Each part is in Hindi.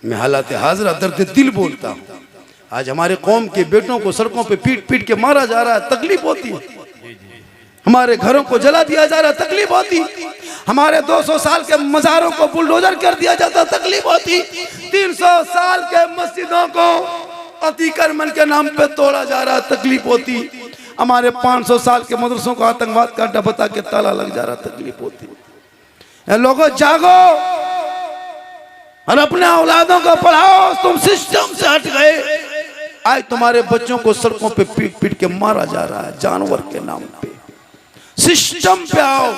मैं हालात हाजरा दर्द दिल बोलता हूँ। आज हमारे कौम के बेटों को सड़कों पे पीट पीट के मारा जा रहा है, तकलीफ होती है। हमारे घरों को जला दिया जा रहा है, तकलीफ होती। हमारे 200 साल के मज़ारों को बुलडोजर कर दिया जाता, तकलीफ होती। 300 साल के मस्जिदों को अतिक्रमण के नाम पे तोड़ा जा रहा, तकलीफ होती। हमारे 500 साल के मदरसों को आतंकवाद का अड्डा बता के ताला लग जा रहा, तकलीफ होती। लोगों जागो और अपने औलादों को पढ़ाओ। तुम सिस्टम से हट गए। आज तुम्हारे बच्चों को सड़कों पे पीट पीट के मारा जा रहा है, जानवर के नाम पे। सिस्टम पे आओ।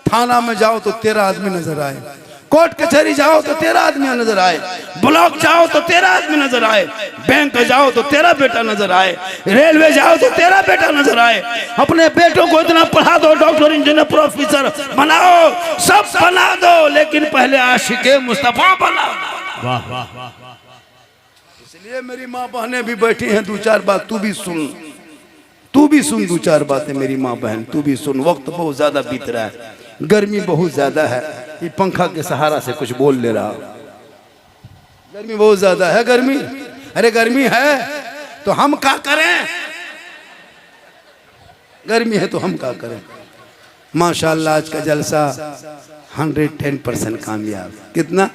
थाना में जाओ तो 13 आदमी नजर आए, कोर्ट कचहरी जाओ तो 13 आदमी नजर आए, ब्लॉक जाओ तो 13 आदमी नजर आए, बैंक जाओ तो 13 बेटा नजर आए, रेलवे जाओ तो 13 बेटा नजर आए। अपने बेटों को इतना पढ़ा दो, डॉक्टर इंजीनियर प्रोफेसर बनाओ, सब बना दो, लेकिन पहले आशिके मुस्तफा बनाओ। वाह वाह वाह। इसलिए मेरी माँ बहनें भी बैठी हैं, 2-4 बात तू भी सुन, तू भी सुन 2-4 बातें मेरी माँ बहन, तू भी सुन। वक्त बहुत ज्यादा बीत रहा है, गर्मी बहुत ज्यादा है, ये पंखा के सहारा से कुछ बोल ले रहा। गर्मी बहुत ज्यादा है, गर्मी। अरे गर्मी है तो हम क्या करें? गर्मी है तो हम क्या करें? माशाल्लाह आज का जलसा 110% कामयाब। कितना?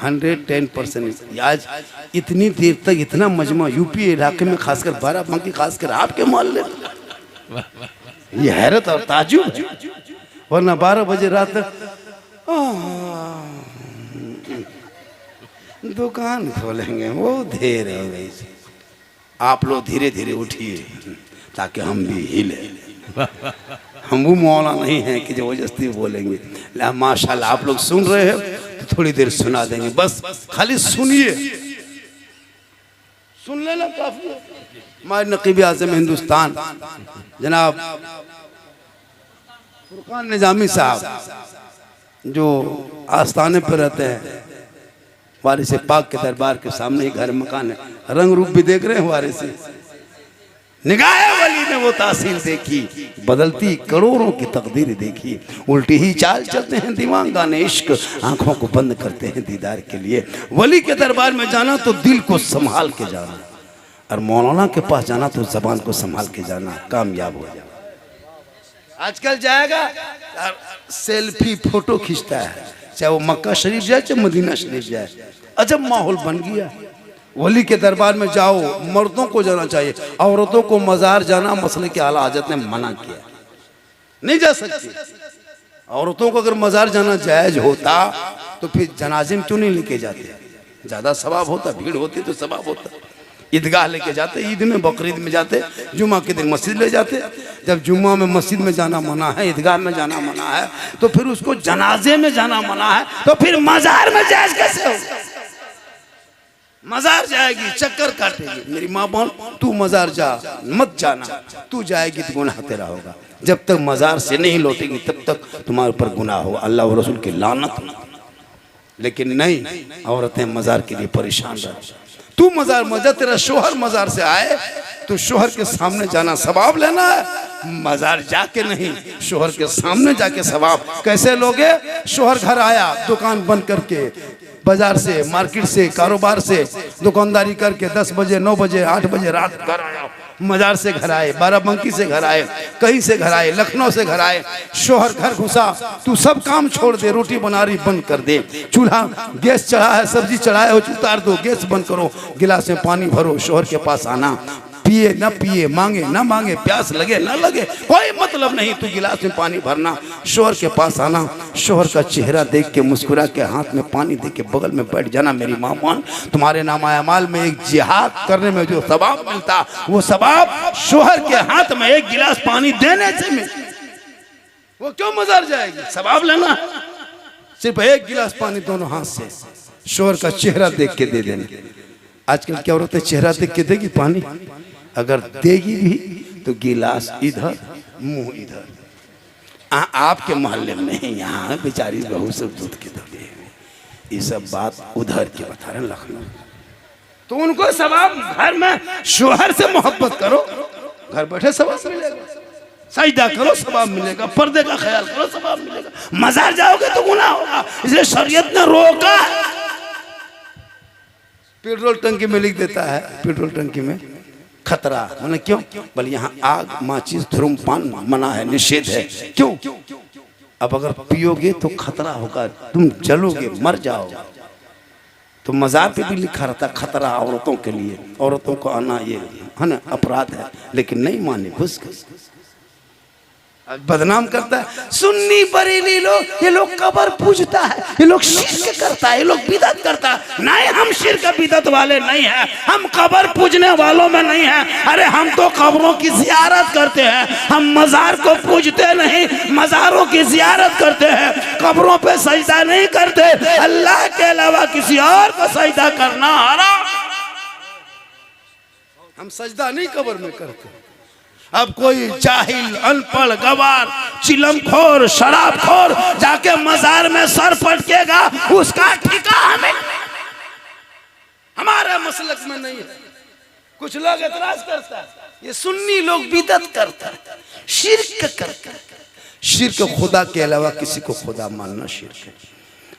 110%। आज इतनी देर तक इतना मजमा यूपी इलाके में, खासकर बाराबंकी, खासकर आपके मोहल्ले में, ये हैरत और ताजुब है। वरना 12 बजे रात तक दुकान खोलेंगे, वो देर हो गई। आप लोग धीरे धीरे उठिए ताकि हम भी हिले। हम वो मौला नहीं हैं कि जबरदस्ती बोलेंगे। माशाल्लाह आप लोग सुन रहे हो तो थोड़ी देर सुना देंगे, बस खाली सुनिए, सुन लेना काफी है। हमारे नकीब आज़म हिंदुस्तान जनाब फुरकान निजामी साहब जो आस्थाने पर रहते हैं, वारिस पाक के दरबार के सामने ही घर मकान है। रंग रूप भी देख रहे हैं वारिस। निगाह वली ने वो तासीर देखी, बदलती करोड़ों की तकदीर देखी। उल्टी ही चाल चलते हैं दीवानगाने इश्क, आंखों को बंद करते हैं दीदार के लिए। वली के दरबार में जाना तो दिल को संभाल के जाना, और मौलाना के पास जाना तो जबान को संभाल के जाना, कामयाब हो जाना। आजकल जाएगा सेल्फी फोटो खींचता है, चाहे वो मक्का शरीफ जाए चाहे मदीना शरीफ जाए। अजब माहौल बन गया। वली के दरबार में जाओ, मर्दों को जाना चाहिए, औरतों को मजार जाना मसले के आला हजरत ने मना किया, नहीं जा सकती। औरतों को अगर मजार जाना जायज होता तो फिर जनाजे में क्यों नहीं लेके जाते? ज्यादा सवाब होता, भीड़ होती तो सवाब होता। ईदगाह लेके जाते, ईद में बकरीद में जाते, जुमा के दिन मस्जिद ले जाते। जब जुमा में मस्जिद में जाना मना है, ईदगाह में जाना मना है, तो फिर उसको जनाजे में जाना मना है, तो फिर मजार में जायज कैसे होगा? मजार जाएगी, चक्कर काटेगी। मेरी माँ बहन, तू मजार जा मत जाना, तू जाएगी तो गुनाह तेरा होगा। जब तक मजार से नहीं लौटेगी तब तक तुम्हारे ऊपर गुनाह होगा, अल्लाह और रसूल की लानत। लेकिन नहीं, औरतें मजार के लिए परेशान रह। तू मजार मजा, तेरा शोहर मजार से आए तो शोहर के सामने जाना सवाब लेना है, मजार जाके नहीं, शोहर के सामने जाके सवाब। कैसे लोगे? शोहर घर आया दुकान बंद करके, बाजार से, मार्केट से, कारोबार से दुकानदारी करके 10 बजे 9 बजे 8 बजे रात घर आया, मजार से घर आए, बाराबंकी से घर आए, कहीं से घर आए, लखनऊ से घर आए, शोहर घर घुसा, तू सब काम छोड़ दे, रोटी बना रही बंद कर दे, चूल्हा गैस चढ़ा है, सब्जी चढ़ाए हो उतार दो, गैस बंद करो, गिलास में पानी भरो, शोहर के पास आना, पिए न पिए, मांगे न मांगे, प्यास लगे न लगे, कोई मतलब नहीं, तू गिलास में पानी भरना, शोहर के पास आना, शोहर का चेहरा देख के मुस्कुरा के हाथ में पानी दे के बगल में बैठ जाना। मेरी माँ बहन, तुम्हारे नामा अमाल में एक जिहाद करने में जो सवाब मिलता, वो सवाब शोहर के हाथ में एक गिलास पानी देने से मिलता। वो क्यों मजार जाएगी? सवाब लेना, सिर्फ एक गिलास पानी दोनों हाथ से शोहर का चेहरा देख के दे देने। आजकल क्या औरतें चेहरा देख के देगी पानी? अगर देगी भी तो गिलास इधर, मुंह इधर। आपके मोहल्ले में नहीं, यहाँ बेचारी बहू सब दूध के दबे, ये सब बात उधर के बता रहे लखनऊ। तो उनको सवाब, घर में शोहर से मोहब्बत करो, घर बैठे सवाब मिलेगा, सजदा करो सवाब मिलेगा, पर्दे का ख्याल करो सवाब मिलेगा। मजार जाओगे तो गुनाह होगा, इसलिए शरीयत ने रोका। पेट्रोल टंकी में लिख देता है, पेट्रोल टंकी में खतरा, मैंने क्यों? बोले यहाँ आग, माचिस, धूम्रपान मना है, निषेध है। क्यों? अब अगर पियोगे तो खतरा होगा, तुम जलोगे, मर जाओगे। तो मज़ार पे भी लिखा रहता खतरा औरतों के लिए, औरतों को आना ये है ना अपराध है, लेकिन नहीं माने, घुस घुस बदनाम करता है। सुन्नी बरेली लोग, ये लोग कब्र पूजता है, ये लोग शिर्क करता है, ये लोग बिदअत करता है। नहीं, हम शिर्क बिदअत वाले नहीं हैं, हम कब्र पूजने वालों में नहीं हैं। अरे हम तो कब्रों की जियारत करते हैं, हम मज़ार को पूजते नहीं, मज़ारों की जियारत करते हैं, कब्रों पे सजदा नहीं करते। अल्लाह के अलावा किसी और को सजदा करना हराम। हम सजदा नहीं कब्र में करते। अब कोई जाहिल, अनपढ़, गवार, चिलमखोर, शराबखोर जाके मजार में सर पटकेगा, उसका ठिका हमें, हमारे मसलक में नहीं है। कुछ लोग एतराज करता है, ये सुन्नी लोग बिदअत करता है, शिर्क करता है। शिर्क खुदा के अलावा किसी को खुदा मानना शिर्क है।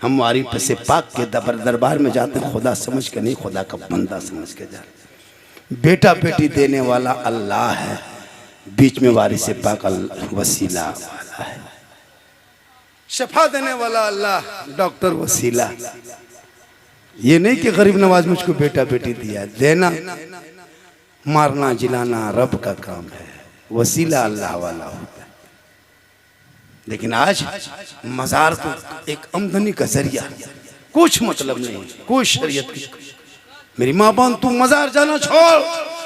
हम वारिस से पाक के दरबार में जाते हैं, खुदा समझ के नहीं, खुदा का बंदा समझ के जाते। बेटा बेटी देने वाला अल्लाह है, बीच में वारिस पाक वसीला वाला है। शफा देने वाला अल्लाह, डॉक्टर वसीला। ये नहीं कि गरीब नवाज मुझको बेटा बेटी दिया, देना मारना जिलाना रब का काम है, वसीला अल्लाह वाला होता है। लेकिन आज मजार तो एक आमदनी का जरिया, कुछ मतलब नहीं, कोई शरीयत की। मेरी माँ बहन, तू मजार जाना छोड़,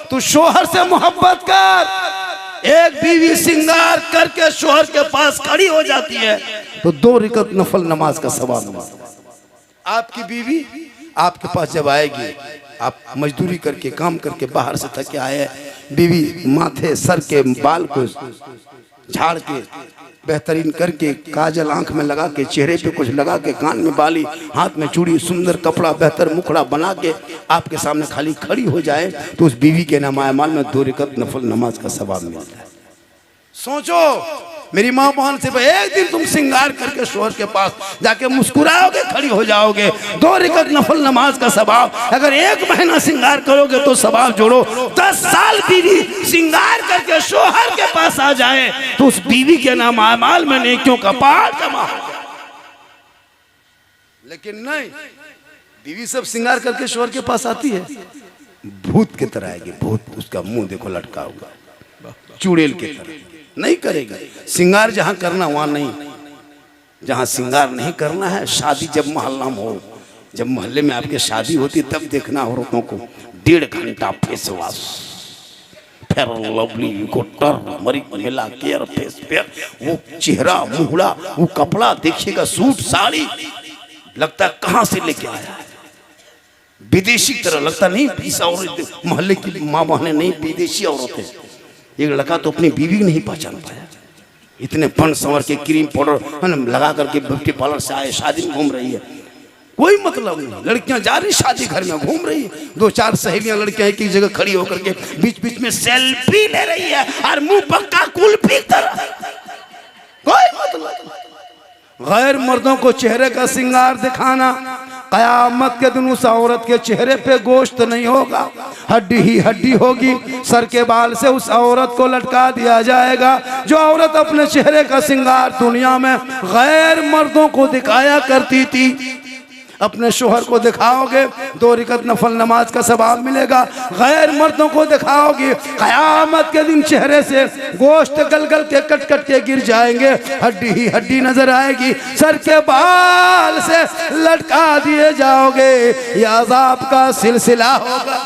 तू शोहर से मोहब्बत कर। एक बीवी सिंगार करके शोहर के पास खड़ी हो जाती है तो 2 रकात नफल नमाज का सवाब मिलता। आपकी बीवी आपके पास जब आएगी, आप मजदूरी करके काम करके बाहर से थके आए, बीवी माथे सर के बाल को झाड़ के बेहतरीन करके, काजल आंख में लगा के, चेहरे पे कुछ लगा के, कान में बाली, हाथ में चूड़ी, सुंदर कपड़ा, बेहतर मुखड़ा बना के आपके सामने खाली खड़ी हो जाए तो उस बीवी के नमायमाल में 2 रकात नफल नमाज का सवाब मिलता है। सोचो मेरी माँ बहन से, भाई एक दिन तुम सिंगार करके शोहर के पास जाके मुस्कुराओगे, खड़ी हो जाओगे, 2 रकात नफल नमाज का सवाब। अगर 1 महीना सिंगार करोगे तो सवाब जोड़ो, 10 साल बीवी सिंगार करके शोहर के पास आ जाए तो उस बीवी के नाम आमाल में नेकियों का पहाड़ जमा हो जाए। लेकिन नहीं, बीवी सब सिंगार करके शोहर के पास आती है, भूत की तरह आएगी, भूत। उसका मुंह देखो लटका होगा चुड़ैल की तरह, नहीं करेगा। सिंगार जहां करना वहां नहीं, जहां सिंगार नहीं करना है, शादी जब मोहल्ला में हो, जब मोहल्ले में आपके शादी होती तब देखना औरतों को 1.5 घंटा फेस वॉश, फेयर लवली को टर्मरिक मिला केयर फेस पे, वो चेहरा मुहड़ा, वो कपड़ा देखिएगा, सूट साड़ी, लगता है कहां से लेके आया है, विदेशी तरह लगता नहीं। इस औरत मोहल्ले की माँ बहने नहीं, विदेशी औरतें। एक लड़का तो अपनी बीवी नहीं पहचान पाया, इतने फन संवर के क्रीम पाउडर लगा करके ब्यूटी पार्लर से आए, शादी में घूम रही है, कोई मतलब नहीं। लड़कियां जा रही शादी घर में घूम रही है, 2-4 सहेलियां लड़कियां एक ही जगह खड़ी होकर के बीच बीच में सेल्फी ले रही है और मुंह पक्का कुल्फी तरह, कोई मतलब। गैर मर्दों को चेहरे का सिंगार दिखाना, कयामत के दिन उस औरत के चेहरे पे गोश्त नहीं होगा, हड्डी ही हड्डी होगी। सर के बाल से उस औरत को लटका दिया जाएगा। जो औरत अपने चेहरे का सिंगार दुनिया में गैर मर्दों को दिखाया करती थी, अपने शोहर को दिखाओगे 2 रकात नफल नमाज का सवाब मिलेगा। गैर मर्दों को दिखाओगे, कयामत के दिन चेहरे से गोश्त गल गल के कट कट के गिर जाएंगे, हड्डी ही हड्डी नजर आएगी। सर के बाल से लटका दिए जाओगे, ये अजाब का सिलसिला होगा।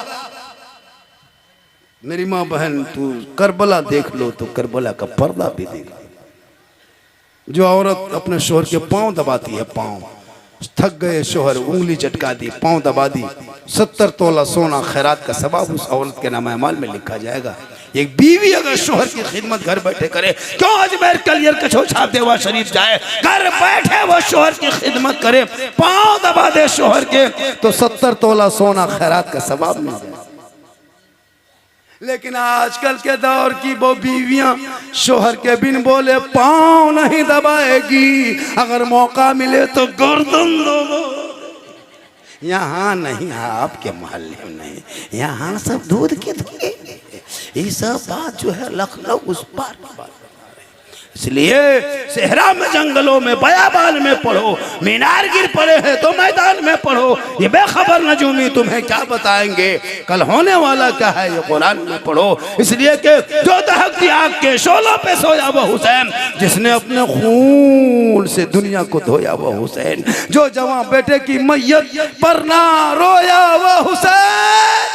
मेरी माँ बहन, तू करबला देख लो तो करबला का पर्दा भी देख। जो औरत अपने शोहर के पाँव दबाती है, पाँव थक गए शोहर, उंगली चटका दी, पाँव दबा दी, 70 तोला सोना खैरात का सवाब उस औरत के नाम अमाल में लिखा जाएगा। एक बीवी अगर शोहर की खिदमत घर बैठे करे, क्यों अजमेर कलियर कछोछा देवा शरीफ जाए, घर बैठे वो शोहर की खिदमत करे, पाँव दबा दे शोहर के, तो 70 तोला सोना खैरात का सवाब मिल जाए। लेकिन आजकल के दौर की वो बीवियां शोहर के बिन बोले पाँव नहीं दबाएगी, अगर मौका मिले तो गर्दन दो। यहाँ नहीं, आपके मोहल्ले में नहीं, यहाँ सब दूध के धुए। ये सब बात जो है लखनऊ उस पार की बात। इसलिए सेहरा में, जंगलों में, बयाबान में पढ़ो, मीनार गिर पड़े हैं तो मैदान में पढ़ो। ये बेखबर नजूमी तुम्हें क्या बताएंगे कल होने वाला क्या है, ये कुरान में पढ़ो। इसलिए कि जो दहकती आग के शोलों पे सोया वो हुसैन, जिसने अपने खून से दुनिया को धोया वो हुसैन, जो जवां बेटे की मैयत पर ना रोया वो हुसैन,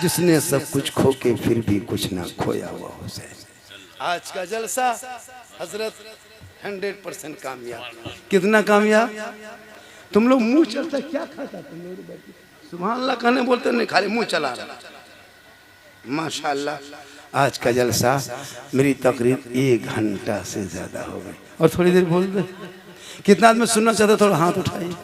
जिसने सब कुछ खो के फिर भी कुछ ना खोया वो हुसैन। आज का जलसा हजरत 100% कामयाब। कितना कामयाब? तुम लोग मुंह चलता क्या खाता तुम लोग? सुभान अल्लाह कहने बोलते नहीं, खाली मुंह चला रहा। माशाअल्लाह आज का जलसा, मेरी तकरीर 1 घंटा से ज्यादा हो गई। और थोड़ी देर बोल दे। कितना आदमी सुनना चाहता, थोड़ा हाथ उठाइए।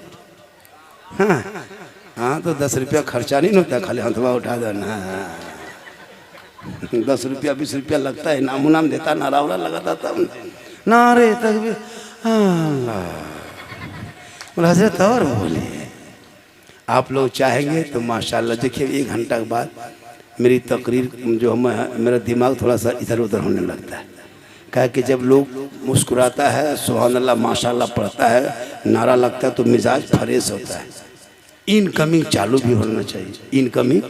हाँ तो 10 रुपया खर्चा नहीं होता, खाली हाथवा उठा दो ना। 10 रुपया 20 रुपया लगता है, नाम नाम देता, नारा वारा लगाता तब नारे तकबीर बोला हजरत। और बोलिए आप लोग चाहेंगे तो माशाल्लाह। देखिए 1 घंटा के बाद मेरी तकरीर जो मेरा दिमाग थोड़ा सा इधर उधर होने लगता है। कहा कि जब लोग मुस्कुराता है, सुभान अल्लाह माशाल्लाह पढ़ता है, नारा लगता है तो मिजाज फ्रेश होता है। इनकमिंग चालू भी होना चाहिए। इनकमिंग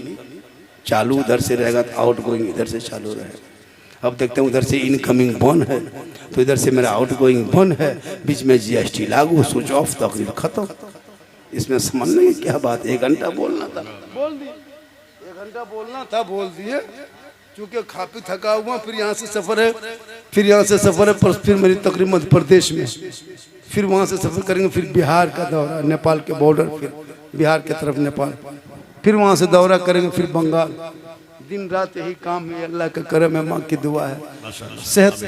चालू उधर से रहेगा तो आउट गोइंग इधर से चालू रहेगा। अब देखते हैं उधर से इनकमिंग बंद है तो इधर से मेरा आउट गोइंग बंद है, बीच में GST लागू, स्विच ऑफ, तकरीर खत्म। इसमें समझने की क्या बात। 1 घंटा बोलना था बोल दिए, 1 घंटा बोलना था बोल दिए। क्योंकि काफी थका हुआ, फिर यहाँ से सफर है, फिर यहाँ से सफर है, पर फिर मेरी तकरीर मध्य प्रदेश में, फिर वहाँ से सफर करेंगे, फिर बिहार का दौरा, नेपाल के बॉर्डर, फिर बिहार की तरफ नेपाल, फिर वहाँ से दौरा करेंगे, फिर बंगाल। दिन रात यही काम है। अल्लाह का करम है, माँ की दुआ है। सेहत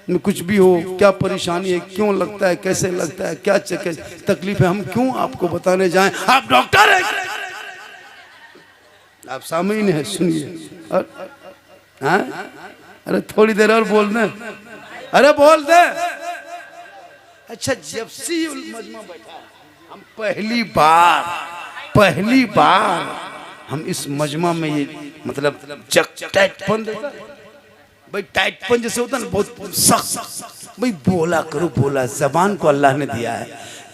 में कुछ भी हो, क्या परेशानी है, क्यों लगता है, कैसे लगता है, क्या तकलीफ है, हम क्यों आपको बताने जाएं? आप डॉक्टर हैं, आप सामीन हैं, सुनिए। अरे थोड़ी देर और बोल दे, अरे बोल दे। अच्छा जब से मजमा बैठा, हम पहली बार हम इस मजमा में ये मतलब टाइटपन भाई, टाइटपन जैसे होता है ना, बहुत सख्त भाई। बोला करो, बोला। जबान को अल्लाह ने दिया है,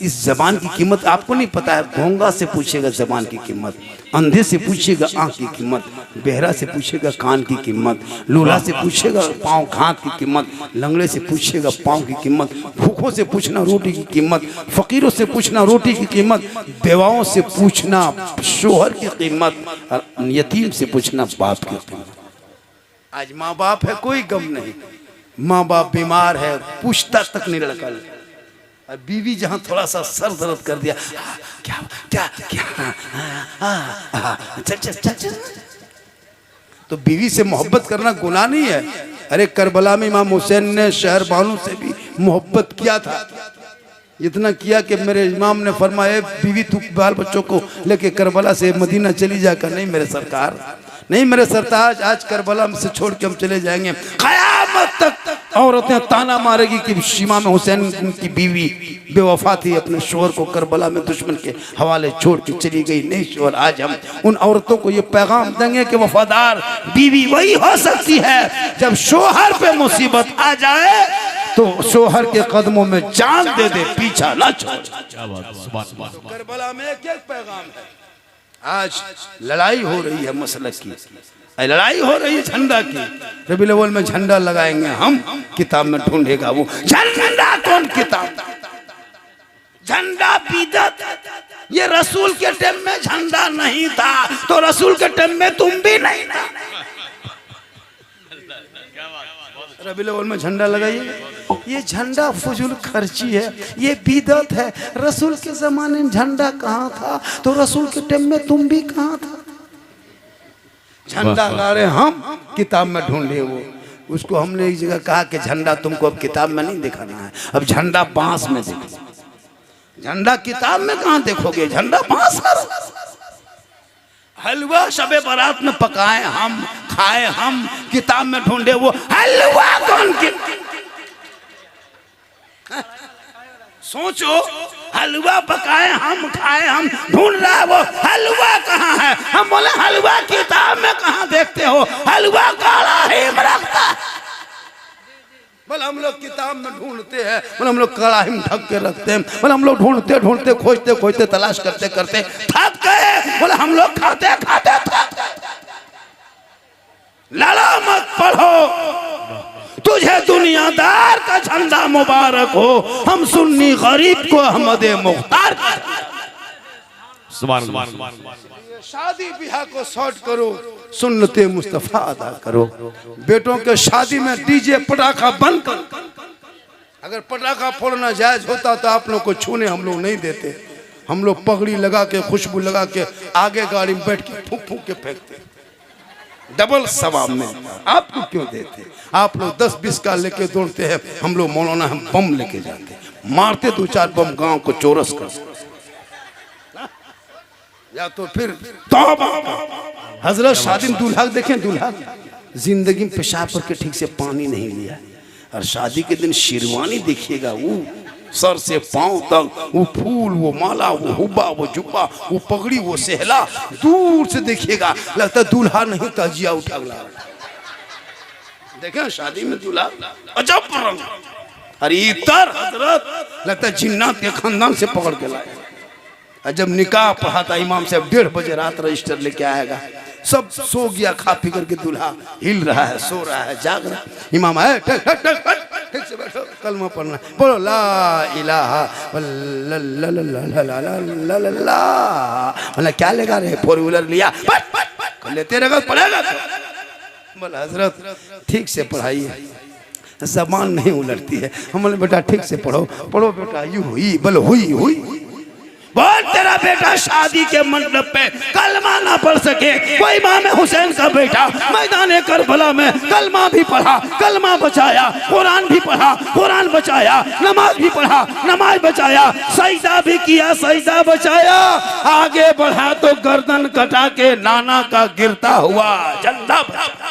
इस जबान की कीमत आपको नहीं पता है। गूंगा से पूछेगा जबान की कीमत, अंधे से पूछेगा आंख की कीमत, बहरा से पूछेगा कान की कीमत, लूला से पूछेगा पाँव हाथ की कीमत, लंगड़े से पूछेगा पाँव की कीमत, भूखों से पूछना रोटी की कीमत, फकीरों से पूछना रोटी की कीमत, बेवाओं से पूछना शोहर की कीमत, और यतीम से पूछना बाप की कीमत। आज माँ बाप है कोई गम नहीं, माँ बाप बीमार है पूछता तक नहीं लड़का। और बीवी जहाँ थोड़ा सा सर दर्द कर दिया, क्या क्या क्या, चल चल चल चल। तो बीवी से मोहब्बत करना गुनाह नहीं है। अरे करबला में इमाम हुसैन ने शहर बानू से भी मोहब्बत किया था, इतना किया कि मेरे इमाम ने फरमाया बीवी तू बाल बच्चों को लेके करबला से मदीना चली जाकर। नहीं मेरे सरकार, नहीं मेरे सरताज, आज करबला से छोड़ के हम चले जाएंगे, क़यामत तक औरतें ताना मारेगी कि इमाम हुसैन की बीवी बेवफा थी, अपने शोहर को करबला में दुश्मन के हवाले छोड़ के चली गई। नहीं शोहर, आज हम उन औरतों को ये पैगाम देंगे कि वफादार बीवी वही हो सकती है जब शोहर पे मुसीबत आ जाए तो शोहर के कदमों में जान दे दे, पीछा ना छोड़। करबला में एक पैगाम है। आज लड़ाई हो रही है मसलक की, लड़ाई हो रही है झंडा की। रबीउल अव्वल में झंडा लगाएंगे हम, किताब में ढूंढेगा वो झंडा कौन किताब। झंडा बिदअत, ये रसूल के टाइम में झंडा नहीं था तो रसूल के टाइम में तुम भी नहीं था। रबीउल अव्वल में झंडा लगाइए, ये झंडा फजूल खर्ची है, ये बिदअत है। रसूल के जमाने में झंडा कहाँ था तो रसूल के टाइम में तुम भी कहाँ था। झंडा ला रहे हम, किताब में ढूंढे वो। उसको हमने एक जगह कहा कि झंडा तुमको अब किताब में नहीं दिखाना है, अब झंडा बांस में देखो। झंडा किताब में कहाँ देखोगे, झंडा बांस में। हलवा शबे बारात में पकाए हम, खाए हम, किताब में ढूंढे वो हलवा कौन। सोचो, हलवा पकाए हम खाए, हम ढूंढ रहा है वो हलवा कहाँ है। हम बोले हलवा किताब में कहाँ देखते हो, हलवा काला ही में रखता है। बोले हम लोग किताब में ढूंढते हैं, बोले हम लोग कड़ाही में ढक के रखते हैं, बोले हम लोग ढूंढते ढूंढते खोजते खोजते तलाश करते करते थक गए, बोले हम लोग खाते खाते थक गए। लड़ा मत पढ़ो, तुझे दुनियादार का झंडा मुबारक हो, हम सुन्नी गरीब को अहमद मुख्तार। शादी ब्याह को शॉर्ट करो, सुन्नते मुस्तफा अदा करो। बेटों के शादी में डीजे पटाखा बंद करो। अगर पटाखा फोड़ना जायज होता तो आप लोग को छूने हम लोग नहीं देते। हम लोग पगड़ी लगा के खुशबू लगा के आगे गाड़ी में बैठ के फूंक फूंक के फेंकते, डबल सवाब में। आपको क्यों देते? आप लोग 10-20 का लेके दौड़ते हैं, हम लोग मौलाना हम बम लेके जाते, मारते 2-4 बम गांव को चौरस कर। या तो फिर तौबा। हजरत शादी में दूल्हा देखें, दूल्हा जिंदगी में पेशाब करके ठीक से पानी नहीं लिया, और शादी के दिन शेरवानी देखिएगा, वो सर से पांव तक वो फूल, वो माला, वो हुब्बा, वो जुब्बा, वो पगड़ी, वो सहला, दूर से देखिएगा लगता दूल्हा नहीं ताजिया उठा ला। देखें शादी में दूल्हा अजब रंग, अरे इतर हजरत लगता जिन्नात के खानदान से पकड़ के लाए। जब निकाह पढ़ा था इमाम साहब 1:30 बजे रात रजिस्टर लेके आएगा, सब सो गया, खा पी करके दूल्हा हिल रहा है, सो रहा है, जाग रहा है। इमाम है ठीक से बैठो, कलमा पढ़ना, बोलो ला इलाहा मतलब क्या लेगा रे, 4 व्हीलर लिया लेते रहेगा पढ़ेगा। बोला हजरत ठीक से पढ़ाइए, जबान नहीं उलटती है। हम बोले बेटा ठीक से पढ़ो, पढ़ो बेटा, यू हुई, बोलो हुई हुई। बोल तेरा बेटा शादी के मंडप पे कलमा ना पढ़ सके, कोई इमाम हुसैन का बेटा मैदान करबला में कलमा भी पढ़ा, कलमा बचाया, कुरान भी पढ़ा, कुरान बचाया, नमाज भी पढ़ा, नमाज बचाया, सजदा भी किया, सजदा बचाया, आगे बढ़ा तो गर्दन कटा के नाना का गिरता हुआ झंडा।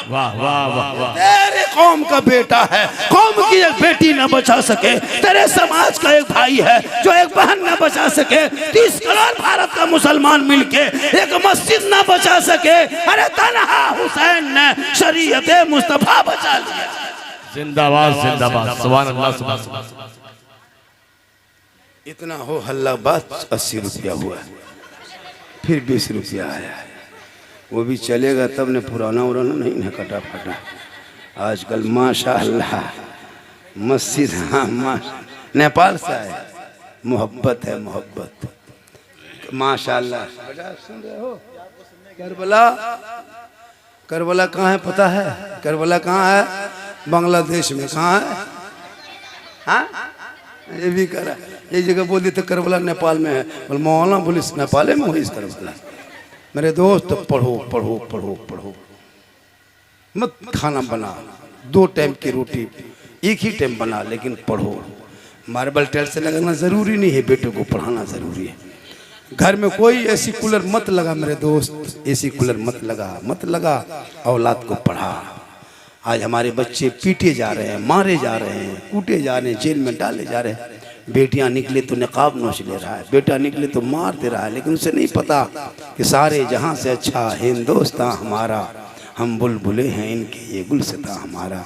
वाह वाह वाह, तेरे कौम का बेटा है, कौम की एक बेटी न बचा सके, तेरे समाज का एक भाई है जो एक बहन न बचा सके, 30 करोड़ भारत का मुसलमान मिलके एक मस्जिद ना बचा सके, अरे तन्हा हुसैन ने शरीयत मुस्तफा बचा लिया। जिंदाबाद जिंदाबाद, सुभान अल्लाह सुभान अल्लाह। इतना हो हल्ला बात, 80 रुपया हुआ, फिर 20 रुपया आया, वो भी चलेगा तब ने, पुराना उराना नहीं ना कटा फटा। आजकल माशाअल्लाह मस्जिद, हाँ नेपाल से आए, मोहब्बत है मोहब्बत, माशाअल्लाह। सुन रहे हो करबला, करबला कहाँ है पता है? करबला कहाँ है? बांग्लादेश में। कहाँ है? हाँ ये भी करा, ये जगह बोल दी तो करबला नेपाल में है। बोल मौलाना पुलिस नेपाल में हुई इस करबला। मेरे दोस्त पढ़ो पढ़ो पढ़ो पढ़ो, मत खाना बना, 2 टाइम की रोटी एक ही टाइम बना, लेकिन पढ़ो। मार्बल टाइल से लगाना ज़रूरी नहीं है, बेटों को पढ़ाना ज़रूरी है। घर में कोई एसी कूलर मत लगा मेरे दोस्त, एसी कूलर मत लगा, औलाद को पढ़ा। आज हमारे बच्चे पीटे जा रहे हैं, मारे जा रहे हैं, कूटे जा रहे हैं, जेल में डाले जा रहे हैं। बेटियां निकले तो निकाब नोच ले रहा है, बेटा निकले तो मार दे रहा है, लेकिन उसे नहीं पता कि सारे जहां से अच्छा हिंदुस्तान हमारा, हम बुलबुले हैं इनके, ये गुलसिता हमारा।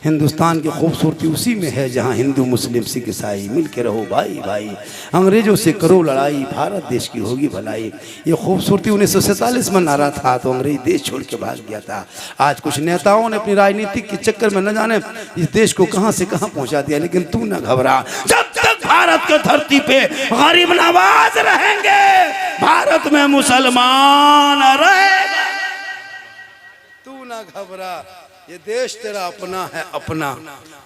हिंदुस्तान की खूबसूरती उसी में है जहाँ हिंदू मुस्लिम सिख ईसाई मिल के रहो भाई भाई, अंग्रेजों से करो लड़ाई, भारत देश की होगी भलाई। ये खूबसूरती 1947 में नारा था तो अंग्रेज देश छोड़ के भाग गया था। आज कुछ नेताओं ने अपनी राजनीति के चक्कर में न जाने इस देश को कहाँ से कहाँ पहुँचा दिया, लेकिन तू न घबरा, जब तक भारत की धरती पे गरीब नवाज रहेंगे, भारत में मुसलमान रहेगा। तू न घबरा, ये देश तेरा अपना है अपना,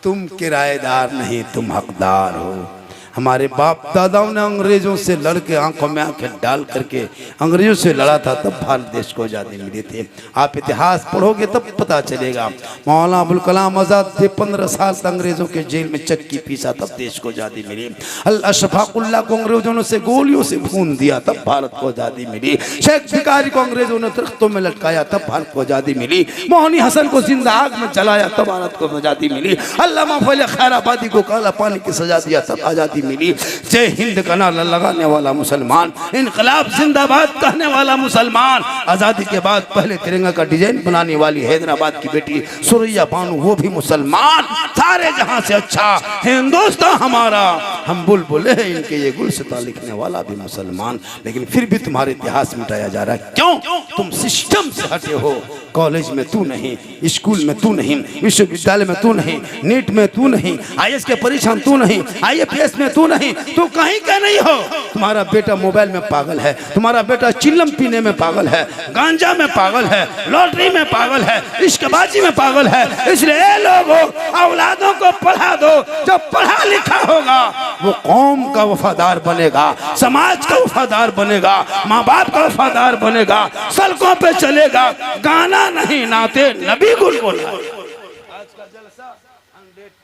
तुम किराएदार नहीं, तुम हकदार हो। हमारे बाप दादाओं ने अंग्रेजों से लड़के, आंखों में आंखें डाल करके अंग्रेजों से लड़ा था, तब भारत देश को आज़ादी मिली थी। आप इतिहास पढ़ोगे तब पता चलेगा। मौलाना अबुल कलाम आज़ाद थे, 15 साल तक अंग्रेजों के जेल में चक्की पीसा, तब देश को आज़ादी मिली। अशफाकुल्लाह को अंग्रेजों ने से गोलियों से भून दिया, तब भारत को आज़ादी मिली। शेख भिखारी को अंग्रेजों ने दरख्तों में लटकाया, तब भारत को आज़ादी मिली। मोहनी हसन को जिंदा आग में जलाया, तब भारत को आज़ादी मिली। अल्लामा फजल खैराबादी को काला पानी की सजा दिया, तब आज़ादी मिली। जय हिंद का नारा लगाने वाला मुसलमान, इनकलाब जिंदाबाद कहने वाला मुसलमान, आज़ादी के बाद पहले तिरंगा का डिजाइन बनाने वाली हैदराबाद की बेटी सुरैया बानू वो भी मुसलमान। सारे जहां से अच्छा हिंदुस्तान हमारा, हम बुलबुल हैं इनके ये गुलसिता लिखने वाला भी मुसलमान। लेकिन फिर भी तुम्हारे इतिहास मिटाया जा रहा है। क्यों? तुम सिस्टम से हटे हो। कॉलेज में तू नहीं, स्कूल में तू नहीं, विश्वविद्यालय में तू नहीं, नीट में तू नहीं, आईएएस के परीक्षा में तू नहीं, आईएफएस में तू नहीं, तू कहीं का नहीं हो। तुम्हारा बेटा मोबाइल में पागल है, तुम्हारा बेटा चिल्लम पीने में पागल है, गांजा में पागल है, लॉटरी में पागल है, इश्कबाजी में पागल है। इसलिए लोगों औलादों को पढ़ा दो। जब पढ़ा लिखा होगा वो कौम का वफादार बनेगा, समाज का वफादार बनेगा, माँ बाप का वफादार बनेगा, सड़कों पे चलेगा, गाना नहीं नाते नबी गुल बोला। आज का जलसा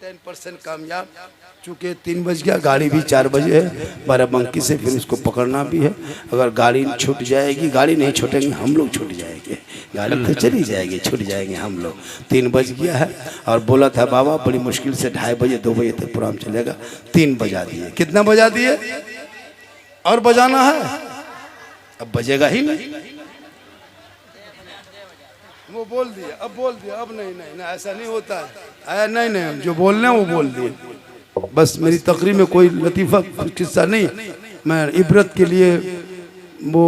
110% कामयाब। चूँकि 3 बज गया, गाड़ी भी 4 बजे है बाराबंकी से, फिर उसको पकड़ना भी है। अगर गाड़ी छूट जाएगी, गाड़ी नहीं छूटेंगे हम लोग छूट जाएंगे, गाड़ी तो चली जाएगी, छूट जाएंगे हम लोग। 3 बज गया है और बोला था बाबा बड़ी मुश्किल से 2:30 बजे 2 बजे तक प्रोग्राम चलेगा, 3 बजा दिए। कितना बजा दिए? और बजाना है, अब बजेगा ही नहीं। वो बोल दिया, अब बोल दिया, अब नहीं नहीं नहीं ऐसा नहीं होता है। नहीं नहीं जो बोलने वो बोल दिए। बस मेरी तकरीर में कोई लतीफ़ा किस्सा नहीं, मैं इबरत के लिए वो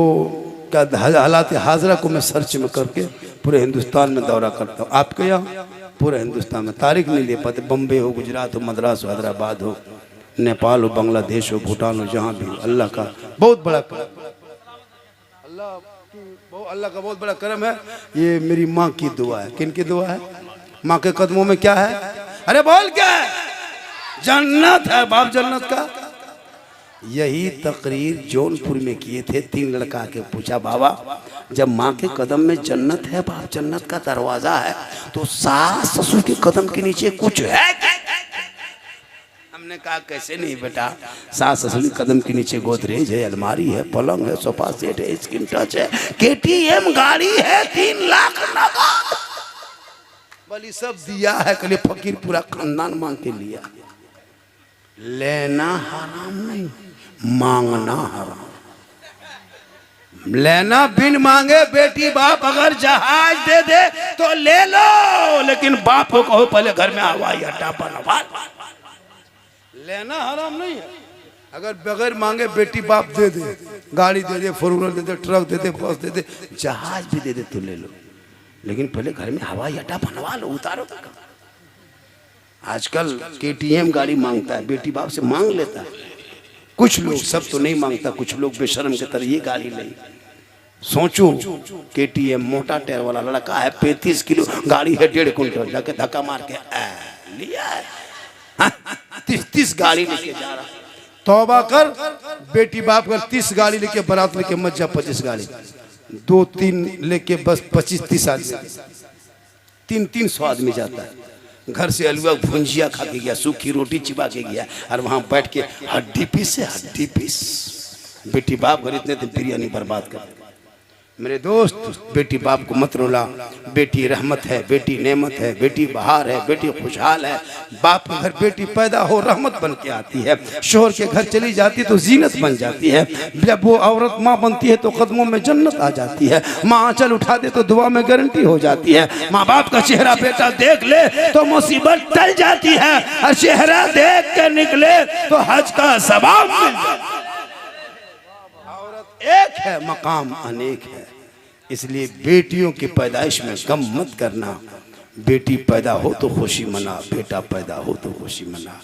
क्या हालात हाजरा को मैं सर्च में करके पूरे हिंदुस्तान में दौरा करता हूँ। आपके यहाँ पूरे हिंदुस्तान में तारीख नहीं ले पाते। बम्बे हो, गुजरात हो, मद्रास हो, हैदराबाद हो, नेपाल हो, बांग्लादेश हो, भूटान हो, जहाँ भी हो, अल्लाह का बहुत बड़ा अल्लाह का बहुत बड़ा करम है। ये मेरी माँ की दुआ है। किन की दुआ है? माँ के कदमों में क्या है? अरे बोल क्या है? जन्नत है बाप, जन्नत का। यही तकरीर जौनपुर में किए थे। 3 लड़का के पूछा बाबा जब माँ के कदम में जन्नत है बाप, जन्नत का दरवाजा है, तो सास ससुर के कदम के नीचे कुछ है? हमने कहा कैसे नहीं बेटा, सास ससुर कदम के नीचे गोदरेज है, अलमारी है, पलंग है, सोफा सेट है, स्क्रीन टच है, केटीएम गाड़ी है, 3 लाख नगद, बली सब दिया है। कल फकीर पूरा खानदान मांग के लिया। लेना हराम नहीं, मांगना हराम। लेना बिन मांगे बेटी बाप अगर जहाज दे दे तो ले लो, लेकिन बाप को कहो पहले घर में हवाई अड्डा बनवा। लेना हराम नहीं है। अगर बगैर मांगे बेटी बाप दे दे, गाड़ी दे दे, 4 व्हीलर दे दे, ट्रक दे दे, बस दे दे, जहाज भी दे दे तो ले लो, लेकिन पहले घर में हवाई अड्डा बनवा लो, उतारो तक। आजकल केटीएम गाड़ी मांगता है, बेटी बाप से मांग लेता है। कुछ लोग, सब तो नहीं मांगता, कुछ लोग बेशर्म के तरह ये गाड़ी ले। सोचो केटीएम मोटा टायर वाला लड़का है, 35 किलो गाड़ी है, 1.5 क्विंटल, जाके धक्का मार के लिया है। 30 गाड़ी लेके जा रहा। तौबा कर बेटी बाप कर, 30 गाड़ी लेके बारात लेके मत जा। 25 गाड़ी 2-3 लेके बस 25-30 आदमी, 300 आदमी जाता है। घर से अलुआ भुंजिया खा के गया, सूखी रोटी चिबा के गया, और वहां बैठ के हड्डी पीस से हड्डी पीस। बेटी बाप घर इतने दिन बिरयानी बर्बाद कर। मेरे दोस्त, बेटी बाप को मत रुला। बेटी रहमत है, बेटी नेमत है, बेटी बहार है, बेटी खुशहाल है। बाप के घर बेटी पैदा हो रहमत बन के आती है, शोहर के घर चली जाती तो जीनत बन जाती है। जब वो औरत माँ बनती है तो कदमों में जन्नत आ जाती है। माँ आंचल उठा दे तो दुआ में गारंटी हो जाती है। माँ बाप का चेहरा बेटा देख ले तो मुसीबत टल जाती है, और चेहरा देख के निकले तो हज का सवाब मिल जाता है। एक है मकाम अनेक है, इसलिए बेटियों की पैदाइश में गम मत करना। बेटी पैदा हो तो खुशी मना, बेटा पैदा हो तो खुशी मना।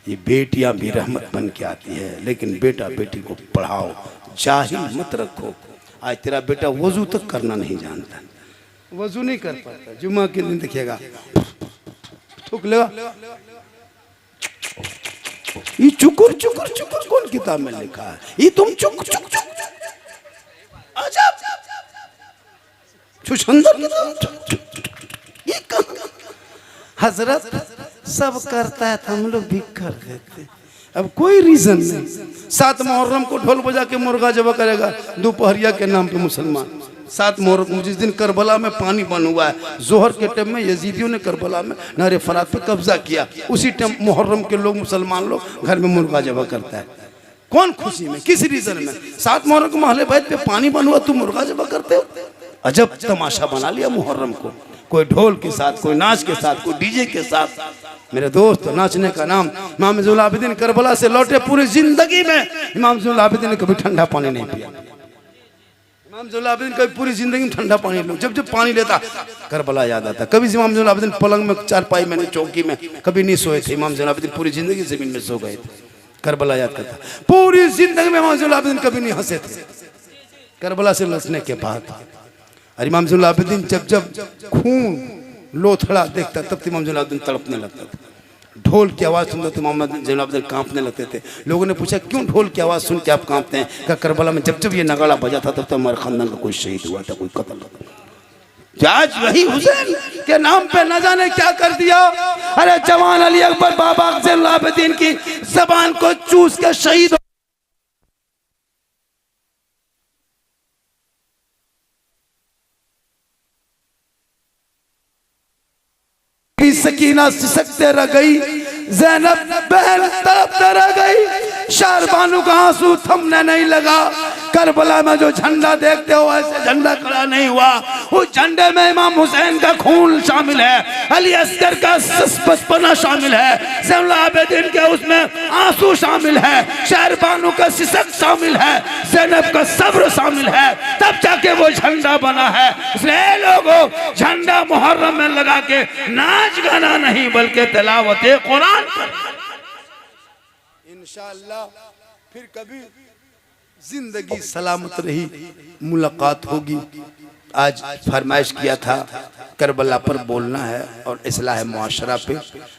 ये बेटियां भी रहमत बन के आती है, लेकिन बेटा बेटी को पढ़ाओ, जाहिल मत रखो। आज तेरा बेटा वजू तक करना नहीं जानता, वजू नहीं कर पाता, जुम्मा के दिन दिखेगा थूक लेगा। ये चुकुर चुकुर चुकुर कौन किताब में लिखा है? ये तुम चुक चुक चुक हजरत सब करता है तो हम लोग भी कर देते। अब कोई रीजन नहीं। 7 मुहर्रम को ढोल बजा के मुर्गा जबा करेगा दोपहरिया के नाम पे मुसलमान, 7 मुहर्रम जिस दिन करबला में पानी बन हुआ है, जोहर के टाइम में यजीदियों ने करबला में नारे फरात पे कब्जा किया। उसी टाइम मुहर्रम के लोग, मुसलमान लोग घर में मुर्गा जबा करता है। कौन खुशी में, किस रीजन में? 7 मुहर्रम को महले बैत पे पानी बन हुआ, तुम मुर्गा जबा करते हो। अजब तमाशा बना लिया मुहर्रम को, कोई ढोल के साथ, कोई नाच के साथ, कोई डीजे के साथ। मेरे दोस्त, नाचने का नाम। इमाम ज़ैनुल आबिदीन करबला से लौटे, पूरी जिंदगी में इमाम ज़ैनुल आबिदीन ने कभी ठंडा पानी नहीं पिया। इमाम ज़ैनुल आबिदीन कभी पूरी जिंदगी में ठंडा पानी लो, जब जब पानी लेता करबला याद आता। कभी इमाम ज़ैनुल आबिदीन पलंग में, चारपाई में, चौकी में कभी नहीं सोए थे। इमाम ज़ैनुल आबिदीन पूरी जिंदगी जमीन में सो गए थे, करबला याद करता। पूरी जिंदगी में इमाम ज़ैनुल आबिदीन कभी नहीं हंसे थे, करबला से लड़ने के बाद। और इमाम ज़ैनुल आबिदीन जब खून लोथड़ा देखता तब इमाम ज़ैनुल आबिदीन तड़पने लगता था। ढोल की आवाज़ सुनते तो इमाम ज़ैनुल आबिदीन कांपने लगते थे। लोगों ने पूछा क्यों ढोल की आवाज़ सुन के आप कांपते हैं? क्या करबला में जब ये नगाड़ा बजा था तब तो हमारे खानदान का कोई शहीद हुआ था, कोई कत्ल हुआ। आज वही हुसैन के नाम पे न जाने क्या कर दिया। अरे जवान अली अकबर बाबा ज़ैनुल आबिदीन की जबान को चूस के शहीद सकीना सिसकते रह गई, ज़ैनब बहन तड़पते रह गई, शारबानू का आंसू थमने नहीं लगा। करबला में जो झंडा देखते हो ऐसे झंडा खड़ा नहीं हुआ। उस झंडे में इमाम हुसैन का खून शामिल है, अली असगर का बचपना शामिल है, ज़ैनुल आबिदीन के उसमें आंसू शामिल है, शारबानू का सिसक शामिल है, ज़ैनब का सब्र शामिल है, तब जाके वो झंडा बना है। इसलिए लोगों, झंडा मुहर्रम में लगा के नाच गाना नहीं बल्कि तिलावत कुरान इंशाअल्लाह फिर कभी जिंदगी सलामत रही मुलाकात होगी। आज फरमाइश किया था करबला पर बोलना है और इस्लाह मुआशरा पे,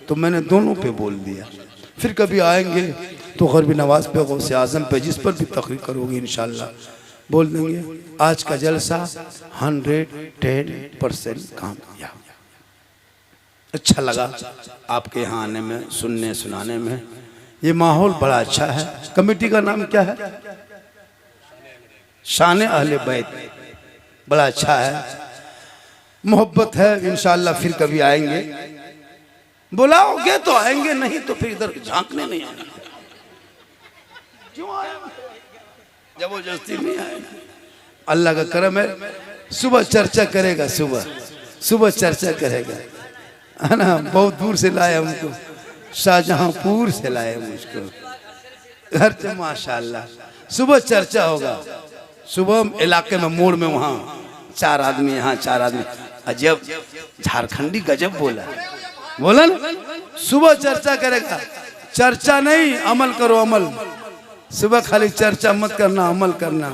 तो मैंने दोनों पे बोल दिया। फिर कभी आएंगे तो गरबी नवाज पे, गौसे आजम पे, जिस पर भी तकरीर करोगे इंशाअल्लाह बोल देंगे। आज का जलसा 110% कामयाब। अच्छा लगा आपके यहाँ आने में, सुनने सुनाने में। ये माहौल बड़ा अच्छा है। कमेटी का नाम क्या है? शान अहले बैत। बड़ा अच्छा है, मोहब्बत है। इंशाअल्लाह फिर कभी आएंगे, बुलाओगे तो आएंगे, नहीं तो फिर इधर झांकने नहीं आना। क्यों आए? जबरदस्ती नहीं आए। अल्लाह का करम है, सुबह चर्चा करेगा, सुबह चर्चा करेगा, है ना। बहुत दूर से लाए हमको, शाहजहांपुर से लाए मुझको घर से, माशाअल्लाह। सुबह चर्चा होगा, सुबह इलाके में, मोड़ में, वहाँ 4 आदमी, यहाँ 4 आदमी। अजब झारखंडी गजब बोला ना। सुबह चर्चा करेगा, चर्चा नहीं, अमल करो, अमल। सुबह खाली चर्चा मत करना, अमल करना।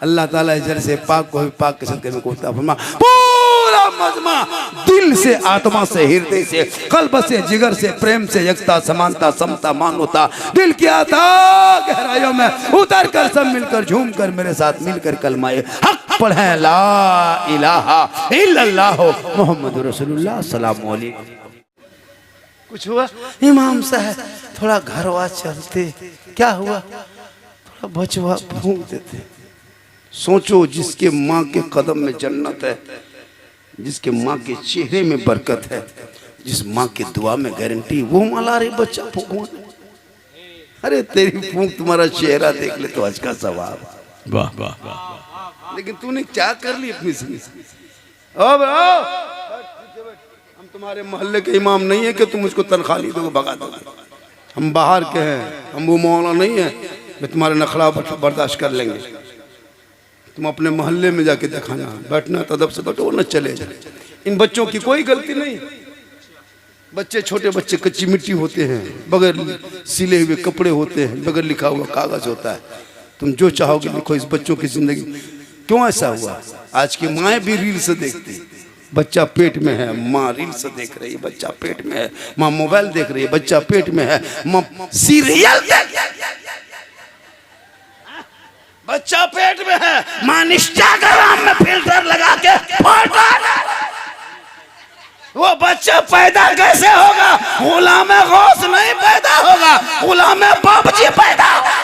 अल्लाह ताला इधर से पाक को भी पाक के सदक़े में कोता फरमा। पूरा मजमा दिल से, आत्मा से, हृदय से, कल्ब से, जिगर से, प्रेम से, एकता, समानता, समता, मानवता, दिल की आता गहराइयों में उतर कर सब मिलकर झूम कर मेरे साथ मिलकर कलमाए हक पढ़े, ला इलाहा इल्लल्लाह मुहम्मदुर रसूलुल्लाह सल्लल्लाहु अलैहि वसल्लम। कुछ हुआ इमाम साहब? थोड़ा घरवा चलते, क्या हुआ? थोड़ा बचवा फूंक देते। सोचो, जिसके माँ के कदम में जन्नत है, जिसके माँ के चेहरे में बरकत है, जिस माँ की दुआ में गारंटी, वो माला रे बच्चा फूंक। अरे तेरी फूंक, तुम्हारा चेहरा देख ले तो हज का सवाब। वाह वाह वाह। लेकिन तूने क्या कर ली अपनी जिंदगी? हम तुम्हारे मोहल्ले के इमाम नहीं है कि तुम मुझको तनख्वाह नहीं दोगे, भगा दोगे। हम बाहर के हैं, हम वो मौला नहीं है कि तुम्हारे नखरा बर्दाश्त कर लेंगे। तुम अपने मोहल्ले में जाके दिखाना, बैठना तदब से बैठो, न चले। इन बच्चों की कोई गलती नहीं। बच्चे, छोटे बच्चे कच्ची मिट्टी होते हैं, बगैर सिले हुए कपड़े होते हैं, बगैर लिखा हुआ कागज होता है। तुम जो चाहोगे लिखो। इस बच्चों की जिंदगी क्यों ऐसा हुआ? आज की माएँ भी रील से देखती, बच्चा पेट में है, माँ रील से देख रही है, बच्चा पेट में है, माँ मोबाइल देख रही है, बच्चा पेट में है, माँ सीरियल देख, बच्चा पेट में है, माँ इंस्टाग्राम में फिल्टर लगा के फोटो। वो बच्चा पैदा कैसे होगा? गुलाम गौस नहीं पैदा होगा, गुलाम बाबूजी पैदा होगा,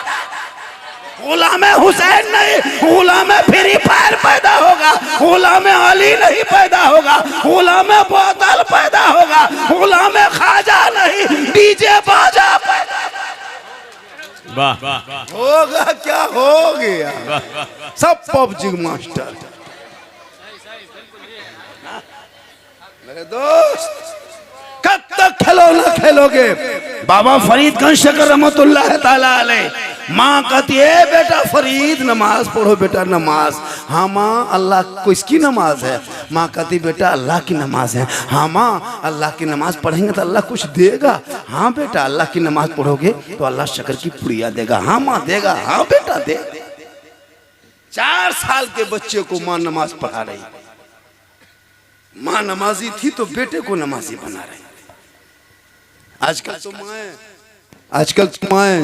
गुलाम हुसैन नहीं, गुलाम फ्री फायर पैदा होगा। होगा, गुलाम अली नहीं पैदा होगा, गुलाम बोतल पैदा होगा, गुलाम खाजा नहीं डीजे बाजा पैदा वाह होगा। क्या हो गया? सब पबजी मास्टर। मेरे दोस्त कब तक खिलौना खेलोगे? बाबा फरीद गंज शकर रहमतुल्लाह ताला अलैह माँ कहती है बेटा फरीद नमाज पढ़ो बेटा नमाज। हाँ माँ अल्लाह को इसकी नमाज है। माँ कहती बेटा अल्लाह की नमाज है। हाँ माँ अल्लाह की नमाज पढ़ेंगे तो अल्लाह कुछ देगा। हाँ बेटा अल्लाह की नमाज पढ़ोगे तो अल्लाह शक्कर की पुड़िया देगा। हाँ माँ देगा। हाँ बेटा दे। 4 साल के बच्चे को माँ नमाज पढ़ा रही। माँ नमाजी थी तो बेटे को नमाजी बना रही। आजकल तो माएँ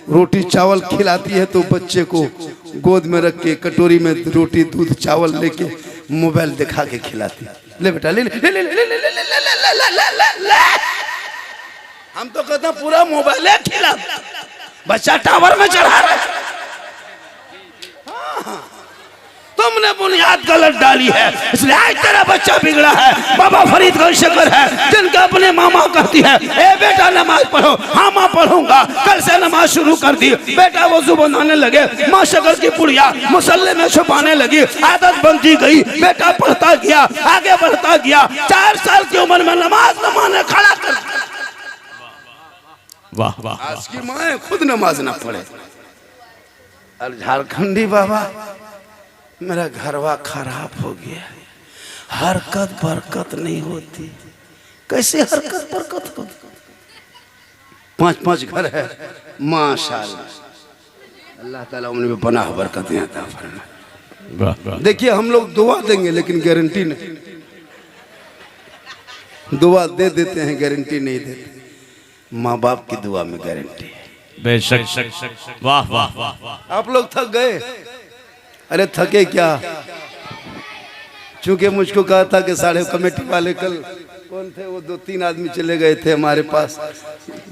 रोटी चावल खिलाती है तो बच्चे को गोद में रख के कटोरी में रोटी दूध चावल लेके मोबाइल दिखा के खिलाती। ले बेटा ले ले ले ले ले ले ले ले ले ले। हम तो कहते हैं पूरा मोबाइल खिला। बच्चा टावर में चढ़ा रहा है। तुमने बुनियाद गलत डाली है इसलिए आज तेरा बच्चा बिगड़ा है। बाबा फरीद गंज शकर है जिनका अपने मामा कहती है ए बेटा नमाज पढ़ो। हाँ माँ पढ़ूंगा। कल से नमाज शुरू कर दी। बेटा वजू बनाने लगे। माँ शकर की पुड़िया मुसल्ले में छुपाने लगी। आदत बनती गई। बेटा पढ़ता गया आगे बढ़ता गया। 4 साल की उम्र में नमाज नमाने खड़ा कर। वाह वाह। आज की माँ खुद नमाज ना पढ़े। और झारखंडी बाबा मेरा घरवा खराब हो गया। हरकत बरकत नहीं होती। कैसे हरकत बरकत होती? 5-5 घर है माशाल्लाह। अल्लाह ताला उन्हें बना बरकत अता फरमाए। देखिए हम लोग दुआ देंगे लेकिन गारंटी नहीं। दुआ दे देते हैं गारंटी नहीं देते। माँ बाप की दुआ में गारंटी है। बेशक। वाह वाह वाह। आप लोग थक गए? अरे थके क्या? चूंकि मुझको कहा था कि साढ़े कमेटी वाले कल कौन थे वो 2-3 आदमी चले गए थे हमारे पास।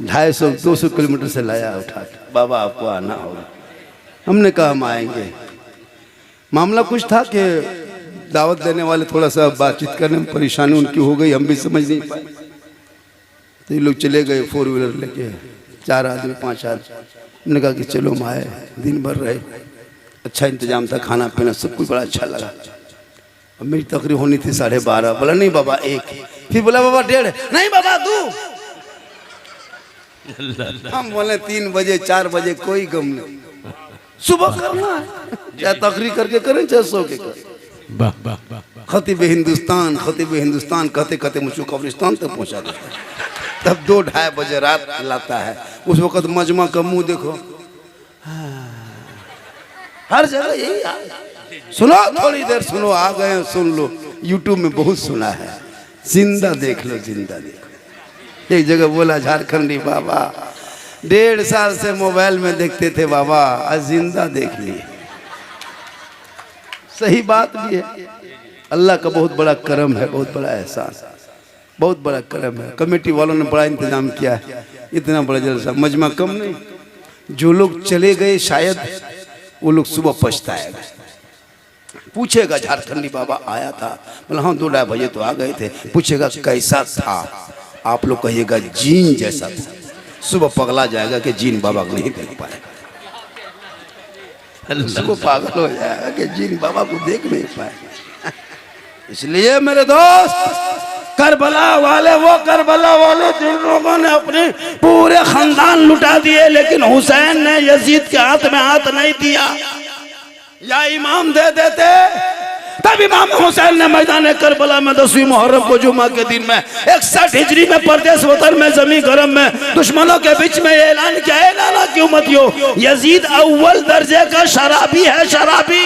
250-200 किलोमीटर से लाया उठा के। बाबा आपको आना होगा। हमने कहा हम आएंगे। मामला कुछ था कि दावत देने वाले थोड़ा सा बातचीत करने में परेशानी उनकी हो गई। हम भी समझ नहीं पाए तो ये लोग चले गए 4 व्हीलर लेके। 4 आदमी 5 आदमी। हमने कहा कि चलो हम आए। दिन भर रहे। अच्छा इंतजाम था। खाना पीना सब कुछ बड़ा अच्छा लगा। अब मेरी तकरीब होनी थी 12:30। बोला नहीं बाबा 1। फिर बोला बाबा 1:30। नहीं बाबा 2। हम बोले 3 बजे 4 बजे कोई गम नहीं। सुबह करना है या तकरीर करके करें चाहे सो के करें। खतीब हिंदुस्तान कहते कहते मुझको कब्रिस्तान तक पहुंचा देता है। तब 2-2:30 बजे रात लाता है। उस वक्त मजमा का मुंह देखो। हर जगह यही। सुनो थोड़ी देर सुनो। आ गए सुन लो। यूट्यूब में बहुत सुना है। जिंदा देख लो जिंदा देखो। एक जगह बोला झारखंडी बाबा 1.5 साल से मोबाइल में देखते थे बाबा आज जिंदा देख लिए। सही बात भी है। अल्लाह का बहुत बड़ा करम है। बहुत बड़ा एहसास। बहुत बड़ा करम है। कमेटी वालों ने बड़ा इंतजाम किया है। इतना बड़ा जलसा मजमा कम नहीं। जो लोग चले गए शायद वो लोग सुबह पछताएगा। पूछेगा झारखंडी बाबा आया था। बोला हाँ 2-2:30 बजे तो आ गए थे। पूछेगा कैसा था? आप लोग कहिएगा जीन जैसा था। सुबह पगला जाएगा कि जीन बाबा को नहीं देख पाएगा। सुबह पागल हो जाएगा कि जीन बाबा को देख नहीं पाएगा। इसलिए मेरे दोस्त करबला वाले जिन लोगों ने अपने पूरे खानदान लुटा दिए लेकिन हुसैन ने यजीद के हाथ में हाथ नहीं दिया। या इमाम दे देते तब इमाम हुसैन ने मैदान करबला में 10वीं मुहर्रम को जुमा के दिन में 61 हिजरी में परदेश वतन में जमी गरम में दुश्मनों के बीच में ऐलान किया। ऐलाना की उम्मतियों यजीद अव्वल दर्जे का शराबी है। शराबी।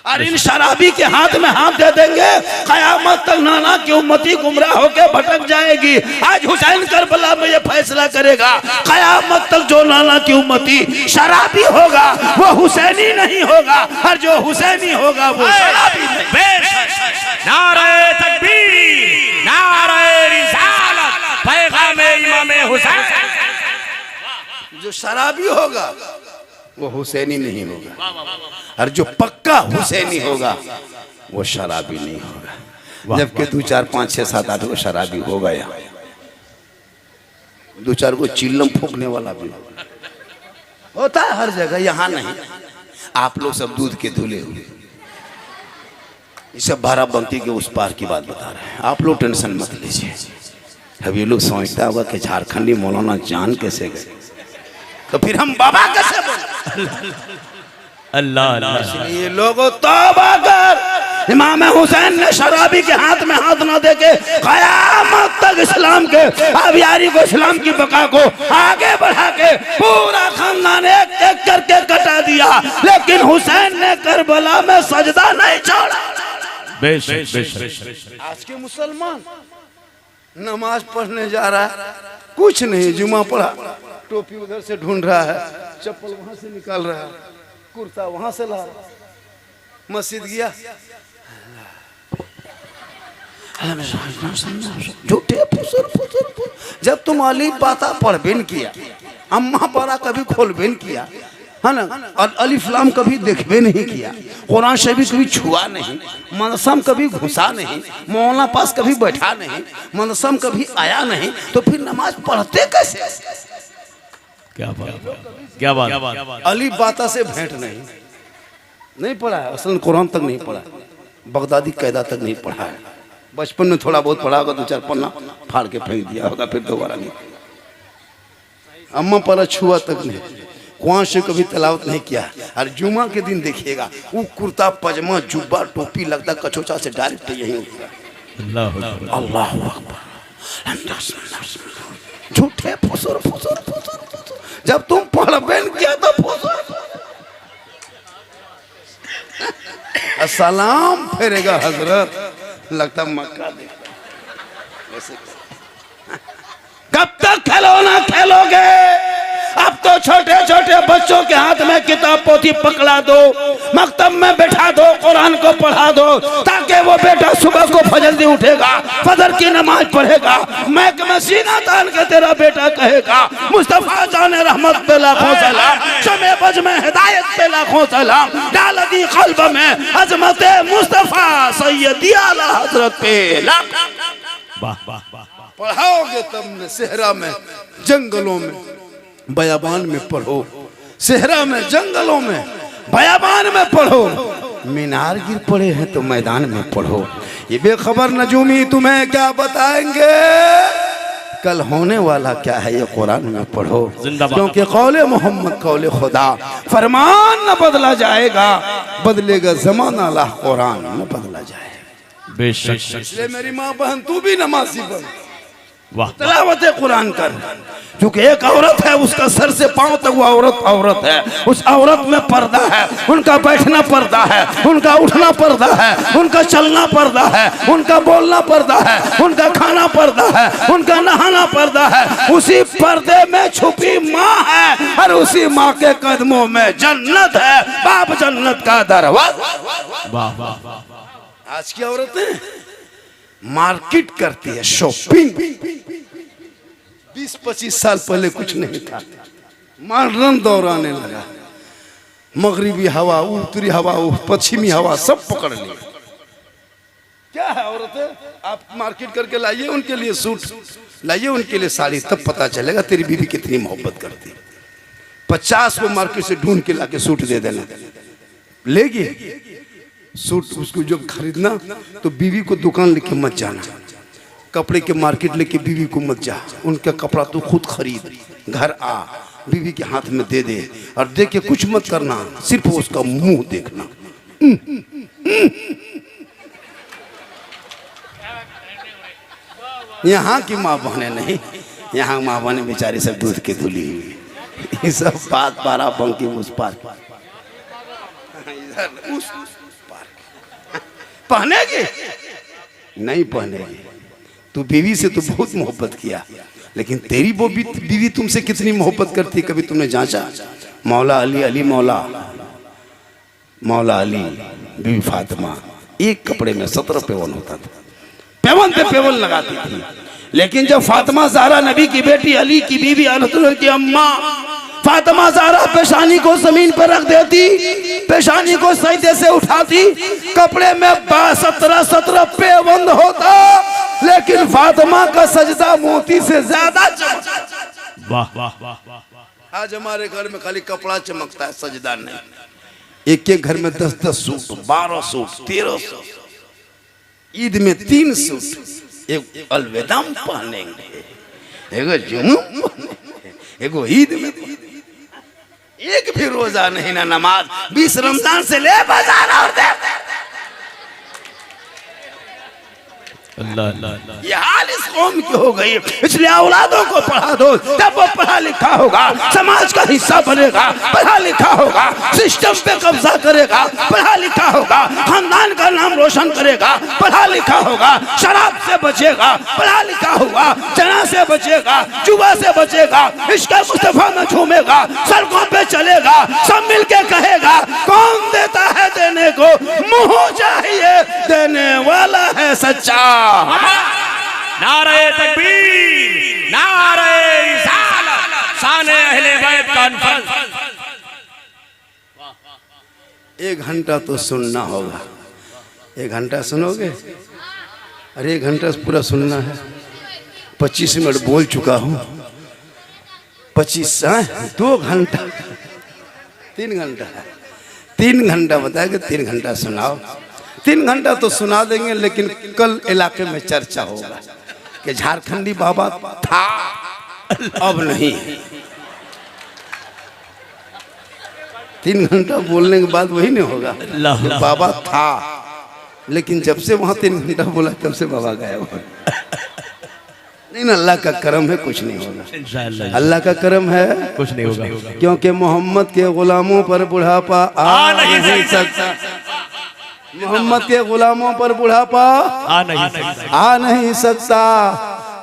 और इन शराबी के हाथ में हाथ दे देंगे कयामत तक नाना की उम्मती गुमराह होकर भटक जाएगी। आज हुसैन करबला में ये फैसला करेगा कयामत तक जो नाना की उम्मती शराबी होगा वो हुसैनी नहीं होगा और जो हुसैनी होगा वो शराबी नहीं। नारे तकबीर नारे रिसालत पैगाम इमाम हुसैन। जो शराबी होगा वो हुसैनी नहीं होगा, और जो पक्का हुसैनी होगा वो शराबी नहीं होगा। जबकि 2 4 5 6 7 8 को शराबी होगा, यहाँ 2 4 को चिल्लम फूकने वाला भी होता है हर जगह, यहाँ नहीं। आप लोग सब दूध के धुले हुए, ये सब बाराबंकी के उस पार की बात बता रहे हैं, आप लोग टेंशन मत लीजिए। अब ये लोग सोचता होगा कि झारखंडी मौलाना जान कैसे गए, तो फिर हम बाबा कैसे बोले? अल्लाह अल्लाह। इसलिए लोगों तौबा कर, इमाम हुसैन ने शराबी के हाथ में हाथ न देके कयामत तक इस्लाम के आबियारी को, इस्लाम की बका को आगे बढ़ा के पूरा खानदान एक एक करके कटा दिया, लेकिन हुसैन ने करबला में सजदा नहीं छोड़ा। बेशक बेशक। आज के मुसलमान नमाज पढ़ने जा रहा है, कुछ नहीं, जुमा पढ़ा, टोपी उधर से ढूंढ रहा है, चप्पल वहां से निकाल रहा है, कुर्ता वहां से ला रहा, मस्जिद गया, झूठे फुसर फुसर। जब तुम अली पाता पढ़ किया, अम्मा पारा कभी खोल किया है ना, और अलिफ लाम कभी देखबे नहीं किया, कुरान शरीफ कभी छुआ नहीं, मदरसा में कभी घुसा नहीं, मौलाना पास कभी बैठा नहीं, मदरसा में कभी आया नहीं, तो फिर नमाज पढ़ते कैसे? क्या बात, क्या बात। अली बाता से भेंट नहीं पढ़ा है, असल कुरान तक नहीं पढ़ा, बगदादी कैदा तक नहीं पढ़ा है, बचपन में थोड़ा बहुत पढ़ा होगा, 2 4 पन्ना फाड़ के फेंक दिया होगा, फिर दोबारा नहीं। अम्मा पारा छुआ तक नहीं, कुआं से कभी तलावत नहीं किया। और जुमा के दिन देखिएगा, वो कुर्ता पजामा जुब्बा टोपी लगता कचोचा से डायरेक्ट यही उठता। अल्लाह अकबर, झूठे फुसुर फुसुर फुसुर। जब तुम पढ़बे किया तो फुसुर, सलाम फेरेगा हजरत, लगता मक्का देखता। कब तक खिलौना खेलोगे? अब तो छोटे छोटे बच्चों के हाथ में किताब पोथी पकड़ा दो, मकतब में बैठा दो, कुरान को पढ़ा दो, ताकि वो बेटा सुबह को फजर उठेगा, फजर की नमाज पढ़ेगा, महक में सीना तान के तेरा बेटा कहेगा मुस्तफा जाने रहमत पे लाखों सलाम, शमे बज में हिदायत पे लाखों सलाम, डाल दी कल्ब में अजमत मुस्तफा सैयदी आला हजरत पे लाख। पढ़ाओगे तुमने सेहरा में, जंगलों में, बयाबान में पढ़ो, सेहरा में, जंगलों में, बयाबान में पढ़ो, मीनार गिर पड़े हैं तो मैदान में पढ़ो। ये बेखबर नजूमी तुम्हें क्या बताएंगे, कल होने वाला क्या है ये कुरान में पढ़ो, क्योंकि कौले मोहम्मद कौले खुदा, फरमान न बदला जाएगा, बदलेगा जमाना, अल्लाह कुरान न बदला जाएगा। बेशक। इसलिए मेरी माँ बहन तू भी नमाजी बन, तलावत कुरान कर, क्योंकि एक औरत है, उसका सर से पांव तक वो औरत है, उस औरत में पर्दा है, उनका बैठना पर्दा है, उनका उठना पर्दा है, उनका चलना पर्दा है, उनका बोलना पर्दा है, उनका खाना पर्दा है, उनका नहाना पर्दा है। उसी पर्दे में छुपी माँ है, और उसी माँ के कदमों में जन्नत है, बाप जन्नत का दरवाजा। आज की औरतें मार्केट करती है, शॉपिंग। 20-25 साल पहले कुछ नहीं था, मॉडर्न दौर आने लगा, मगरिबी हवा, उत्तरी हवा, पश्चिमी हवा सब पकड़ ली। क्या है औरतें, आप मार्केट करके लाइए उनके लिए सूट, लाइए उनके लिए साड़ी, तब पता चलेगा तेरी बीवी कितनी मोहब्बत करती है। 50 को मार्केट से ढूंढ के लाके सूट दे देना, लेगी सूट। उसको जब खरीदना तो बीवी को दुकान लेके मत जाना, कपड़े के मार्केट लेके बीवी को मत जा, उनका कपड़ा तो खुद खरीद, घर आ, बीवी के हाथ में दे दे, और दे के कुछ मत करना, सिर्फ उसका मुंह देखना। यहाँ की माँ बहने नहीं, यहाँ माँ बहने बेचारी सब दूध के धुली हुई, ये सब बात पारा बंकी उस पार, उस पहनेगी नहीं पहनेगी। तू बीवी से तो बहुत मोहब्बत किया, लेकिन तेरी वो बीवी तुमसे कितनी मोहब्बत करती कभी तुमने जांचा? मौला अली, अली मौला, मौला अली, बीवी फातिमा, एक कपड़े में 17 पेवन होता था, पेवन पे पेवन लगाती थी। लेकिन जब फातिमा ज़हरा नबी की बेटी, अली की बीवी, की अम्मा, फातिमा ज़हरा पेशानी को जमीन पर रख देती, पेशानी को सजदे से उठाती, कपड़े में 17 पेबंद होता, लेकिन फातिमा का सजदा मोती से ज्यादा चमकता। वाह वाह वाह वाह। आज हमारे घर में खाली कपड़ा चमकता है, सजदा नहीं। एक एक घर में 10-10 सूट, 12 सूट, 13 सूट, ईद में 3 सूट, एक अलविदा पहनेंगे, एक जुम्मा पहनेंगे, एक ईद में, एक भी रोजा नहीं ना नमाज। 20 रमजान से ले बाजार और दे। अल्लाह अल्लाह। ये हाल इस कौम की हो गई, इसलिए औलादों को पढ़ा दो, जब वो पढ़ा लिखा होगा समाज का हिस्सा बनेगा, पढ़ा लिखा होगा सिस्टम पे कब्जा करेगा, पढ़ा लिखा होगा खानदान का नाम रोशन करेगा, पढ़ा लिखा होगा शराब से बचेगा, पढ़ा लिखा होगा जना से बचेगा, जुआ से बचेगा, इश्क़ मुस्तफा में झूमेगा, सड़कों पे चलेगा, सब मिलके कहेगा कौन देता है देने को, मुँह चाहिए देने वाला है सच्चा। नारे तकबीर, नारे रिसालत, शाने अहले बैत कॉन्फ्रेंस। 1 घंटा तो सुनना होगा। 1 घंटा सुनोगे? अरे 1 घंटा पूरा सुनना है। 25 मिनट बोल चुका हूँ। 25 2 घंटा, 3 घंटा, 3 घंटा बताया कि 3 घंटा सुनाओ। 3 घंटा तो सुना देंगे, लेकिन कल इलाके में चर्चा होगा कि झारखंडी बाबा था, अब नहीं। 3 घंटा बोलने के बाद वही नहीं होगा, बाबा था, लेकिन जब से वहाँ 3 घंटा बोला तब से बाबा गया हुआ। नहीं ना, अल्लाह का करम है, कुछ नहीं होगा। अल्लाह का करम है, कुछ नहीं होगा, क्योंकि मोहम्मद के गुलामों पर बुढ़ापा आ नहीं सकता। मोहम्मद के गुलामों पर बुढ़ापा आ नहीं सकता।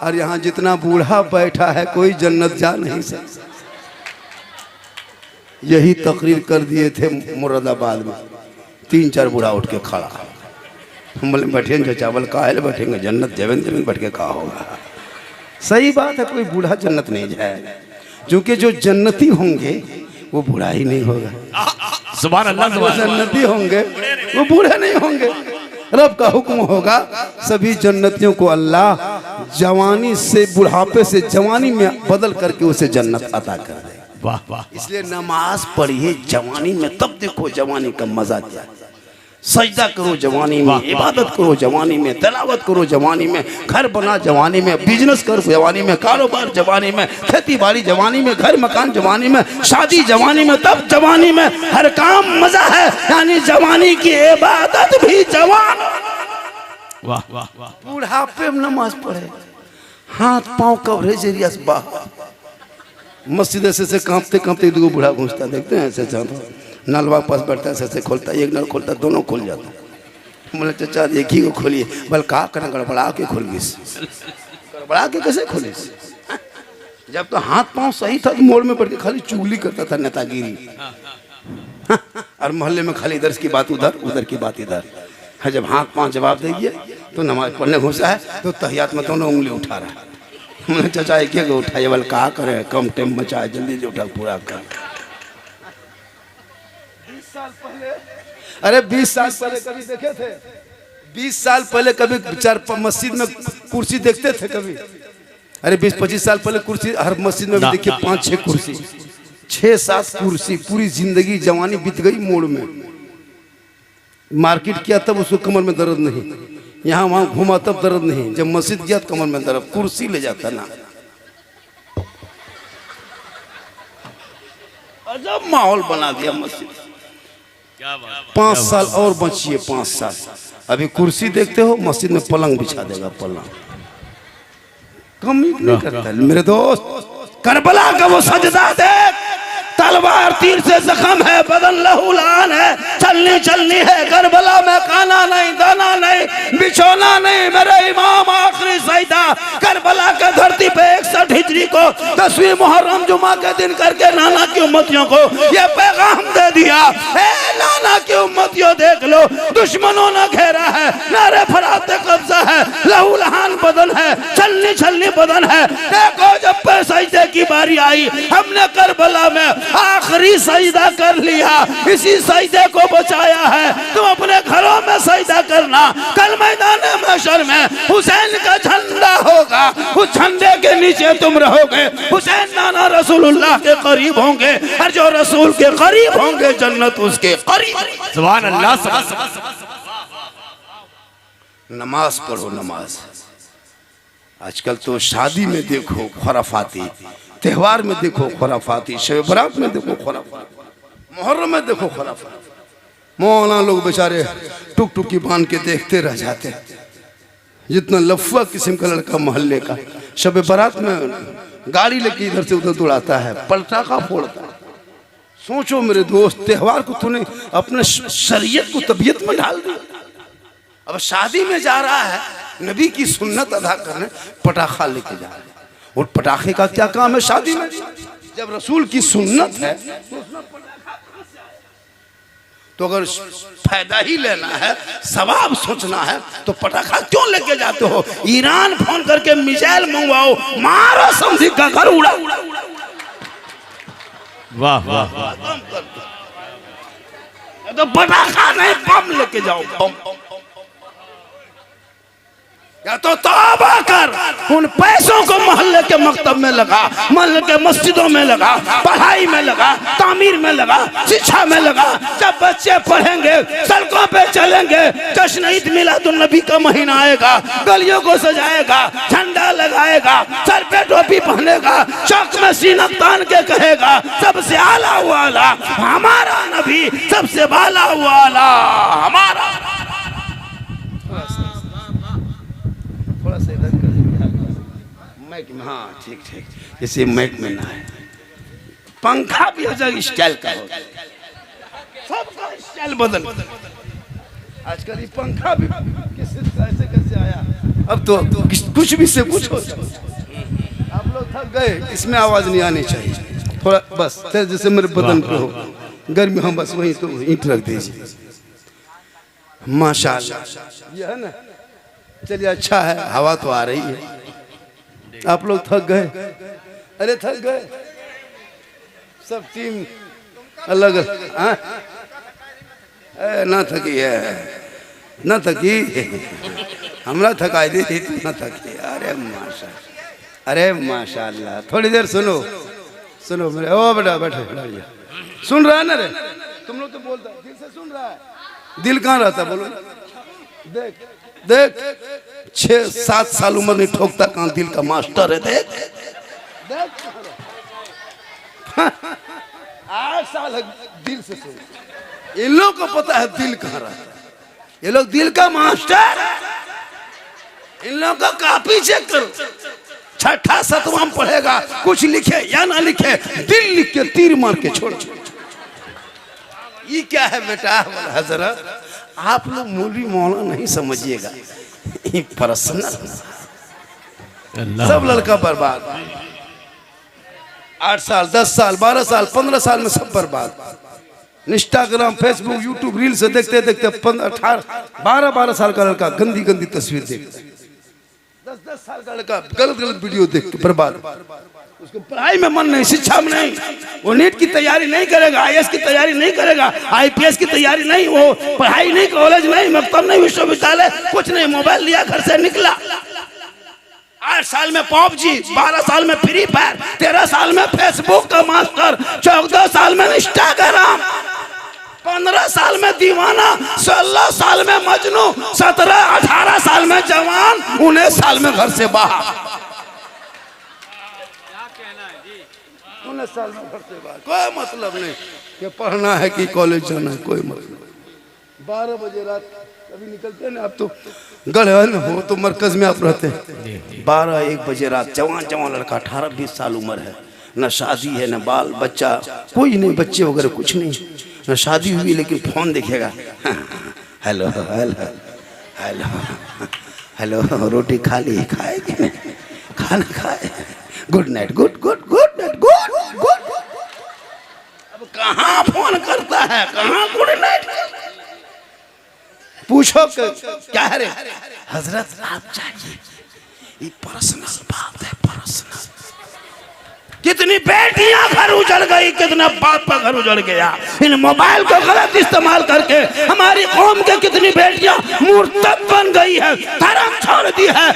और यहाँ जितना बूढ़ा बैठा है कोई जन्नत जा नहीं सकता। यही तकरीर कर दिए थे मुरादाबाद में। 3-4 बूढ़ा उठ के खड़ा, हम बोले बैठेंगे चावल काहे बैठेंगे, जन्नत जमीन बैठ के कहा होगा। सही बात है, कोई बूढ़ा जन्नत नहीं जाएगा, क्योंकि जो जन्नती होंगे वो बूढ़ा ही नहीं होगा। सुभान अल्लाह। जो जन्नती होंगे वो बूढ़े नहीं होंगे। रब का हुक्म होगा, सभी जन्नतियों को अल्लाह जवानी से, बुढ़ापे से जवानी में बदल करके उसे जन्नत अता कर दे। वाह वाह। इसलिए नमाज पढ़िए जवानी में, तब देखो जवानी का मजा क्या। सजदा करो जवानी में, इबादत करो जवानी में, तिलावत करो जवानी में, घर बना जवानी में, बिजनेस करो जवानी में, कारोबार जवानी में, खेती बाड़ी जवानी में, घर मकान जवानी में, शादी जवानी में, तब जवानी में हर काम मजा है। यानी जवानी की इबादत भी जवान। वाह वाह वाह। बुढ़ापे में नमाज पढ़े, हाथ पाँव कवरेज एरिया से बाहर, मस्जिद ऐसे कांपते कांपते 2 बूढ़ा घुसता, देखते हैं ऐसे चाहता, नलवा पास बैठता है, ऐसे खोलता, एक नल खोलता, दोनों खुल जाता। बोले चाचा एक ही को खोलिए, बल का करना, गड़बड़ा के खोल गई। गड़बड़ा के कैसे खोली? जब तो हाथ पांव सही था तो मोड़ में पड़ के खाली चुगली करता था, नेतागिरी। और मोहल्ले में खाली इधर की बात उधर, उधर की बात इधर। जब हाथ पांव जवाब दे दिया तो नमाज पढ़ने घुसा है तो तहियात में दोनों उंगली उठा रहा है। मैंने चाचा एक एक उठाइए, बल कहा करे, कम टाइम बचा, जल्दी से उठा पूरा कर। 20 साल पहले, अरे 20 साल पहले कभी देखे थे? 20 साल पहले कभी मस्जिद में कुर्सी देखते थे कभी? अरे 20-25 साल पहले कुर्सी हर मस्जिद में भी देखिए, 5-6 कुर्सी, 6-7 कुर्सी। पूरी जिंदगी जवानी बीत गई मोड़ में। मार्केट किया तब उसको कमर में दर्द नहीं, यहाँ वहाँ घूमा तब दर्द नहीं, जब मस्जिद गया तो कमर में दर्द, कुर्सी ले जाता ना। अजब माहौल बना दिया मस्जिद। 5 साल और बचिए, 5 साल। अभी कुर्सी देखते हो, मस्जिद में पलंग बिछा देगा, पलंग कम नहीं करता। मेरे दोस्त, करबला का वो सजदा देख, तलवार तीर से जख्म है, बदन लहूलान है, चलनी चलनी है करबला में, खाना नहीं दाना नहीं बिछोना नहीं, मेरे इमाम आखिरी सजदा करबला के धरती पे 61 हिजरी को 10वीं मुहर्रम जुमा के दिन करके नाना की उम्मतियों को ये पैगाम दे दिया, नाना की उम्मतियों देख लो, दुश्मनों ने घेरा है, नारे फरात पे कब्जा है, लहूलहान बदन है, चलनी चलनी बदन है। देखो जब पे सजदे की बारी आई, हमने करबला में आखिरी सजदा कर लिया, इसी सजदे को बचाया है। तुम अपने घरों में सजदा करना, कल मैदान महशर में हुसैन का झंडा होगा, उस झंडे के नीचे तुम रहोगे, हुसैन नाना रसूलुल्लाह के करीब होंगे, और जो रसूल के करीब होंगे जन्नत उसके करीब। सुभान अल्लाह, सुभान अल्लाह। नमाज पढ़ो नमाज। आजकल तो शादी में देखो खुराफाती, त्योहार में देखो खुराफाती, शब बरात में देखो खुराफाती, मुहर्रम में देखो खुराफाती। मौलाना लोग बेचारे टुक टुकी बांध के देखते रह जाते हैं। जितना लफुआ किस्म का लड़का मोहल्ले का शब बरात में गाड़ी लेके इधर से उधर दौड़ाता है, पलटाका फोड़ता है। सोचो मेरे दोस्त, त्योहार को तूने अपने शरीयत को तबीयत में डाल दिया। अब शादी में जा रहा है, नबी की सुन्नत अदा करने, पटाखा लेके जा रहा है। और पटाखे का क्या काम है शादी में? जब रसूल की सुन्नत है तो अगर फायदा ही लेना है, सवाब सोचना है, तो पटाखा क्यों लेके जाते हो? ईरान फोन करके मिसाइल मंगवाओ, मारो समझी का घर उड़ा। वाह वाह वाह। तो पटाखा नहीं, बम लेके जाओ, बम। या तो तौबा कर, उन पैसों को मोहल्ले के मकतब में लगा, मोहल्ले के मस्जिदों में लगा, पढ़ाई में लगा, तामीर में लगा, शिक्षा में लगा। जब बच्चे पढ़ेंगे, सड़कों पे चलेंगे, जश्न ईद मिलादुन नबी का महीना आएगा, गलियों को सजाएगा, झंडा लगाएगा, सर पे टोपी पहनेगा, चौक में सीना तान के कहेगा सबसे आला वाला हमारा नबी, सबसे बाला वाला हमारा। थोड़ा सा इधर कर मैक में, हाँ ठीक ठीक, जैसे मैक में ना है। पंखा भी अलग स्टाइल का हो, सबका स्टाइल बदल। आजकल ये पंखा भी कैसे कैसे आया, अब तो कुछ भी से कुछ हो। आप लोग थक गए, इसमें आवाज नहीं आनी चाहिए। थोड़ा बस जैसे मेरे बदन पे हो, गर्मी हम बस वहीं तो ईंट रख दीजिए। माशाअल्लाह, ये है ना। चलिए अच्छा है, हवा तो आ रही है। आप लोग थक गए? अरे थक गए सब, टीम अलग अलग। हाँ ना थकी है, ना थकी, हमरा थकाई दी थी, ना थकी। अरे माशाअल्लाह। थोड़ी देर सुनो सुनो मेरे, ओ बेटा बैठे, सुन रहा है ना रे? तुम लोग तो बोलता दिल से सुन रहा है, दिल कहाँ रहता बोलो? देख देख, 6-7 साल उम्र नहीं ठोकता, कहाँ दिल का मास्टर है। देख देख 8 साल दिल से सुन। इन लोगों को पता है दिल कहाँ रहता है, ये लोग दिल का मास्टर। इन लोगों का कॉपी चेक करो, 6ठा 7वां पढ़ेगा, कुछ लिखे या ना लिखे, दिल लिख के तीर मार के छोड़। ये क्या है बेटा हजरत? आप लोग मौलवी मौला नहीं समझिएगा, पर्सनल। सब लड़का बर्बाद, 8 साल 10 साल 12 साल 15 साल में सब बर्बाद। इंस्टाग्राम फेसबुक यूट्यूब रील से देखते देखते 12 साल का लड़का गंदी गंदी तस्वीर देखता है, 10 साल का लड़का गलत गलत वीडियो देख के बर्बाद। उसको पढ़ाई में मन नहीं, शिक्षा में नहीं, वो नीट की तैयारी नहीं करेगा, IAS की तैयारी नहीं करेगा, IPS की तैयारी नहीं, वो पढ़ाई नहीं, कॉलेज नहीं, मकतब नहीं, विश्वविद्यालय कुछ नहीं, मोबाइल लिया घर से निकला। 8 साल में PUBG, 12 साल में फ्री फायर, 13 साल में फेसबुक का मास्टर, 14 साल में इंस्टाग्राम, 15 साल में दीवाना, 16 साल में मजनू, 17-18 साल में जवान, 19 साल में घर से बाहर। 19 साल में घर से बाहर, कोई मतलब नहीं कि पढ़ना है कि कॉलेज जाना है, कोई मतलब। 12 बजे रात कभी निकलते हैं ना, आप तो गढ़ हो तो मरकज में आप रहते हैं, 12-1 बजे रात जवान जवान लड़का 18-20 साल उम्र है, न शादी है न बाल बच्चा, कोई नहीं, बच्चे वगैरह कुछ नहीं, न शादी हुई, लेकिन फोन देखेगा। हेलो हेलो हेलो हेलो, रोटी खा ली, खाए कि नहीं, खाना खाए, good night, good good good night, good good. अब कहाँ फोन करता है, कहाँ गुड नाइट। पूछो क्या है रे हजरत, आप चाहिए, ये पर्सनल बात है, पर्सनल। कितनी बेटियां घर उजड़ गई, कितना बाप का घर उजड़ गया इन मोबाइल को गलत इस्तेमाल करके। हमारी कौम के कितनी बेटियां मुर्तद बन गई है, धर्म छोड़ दी है।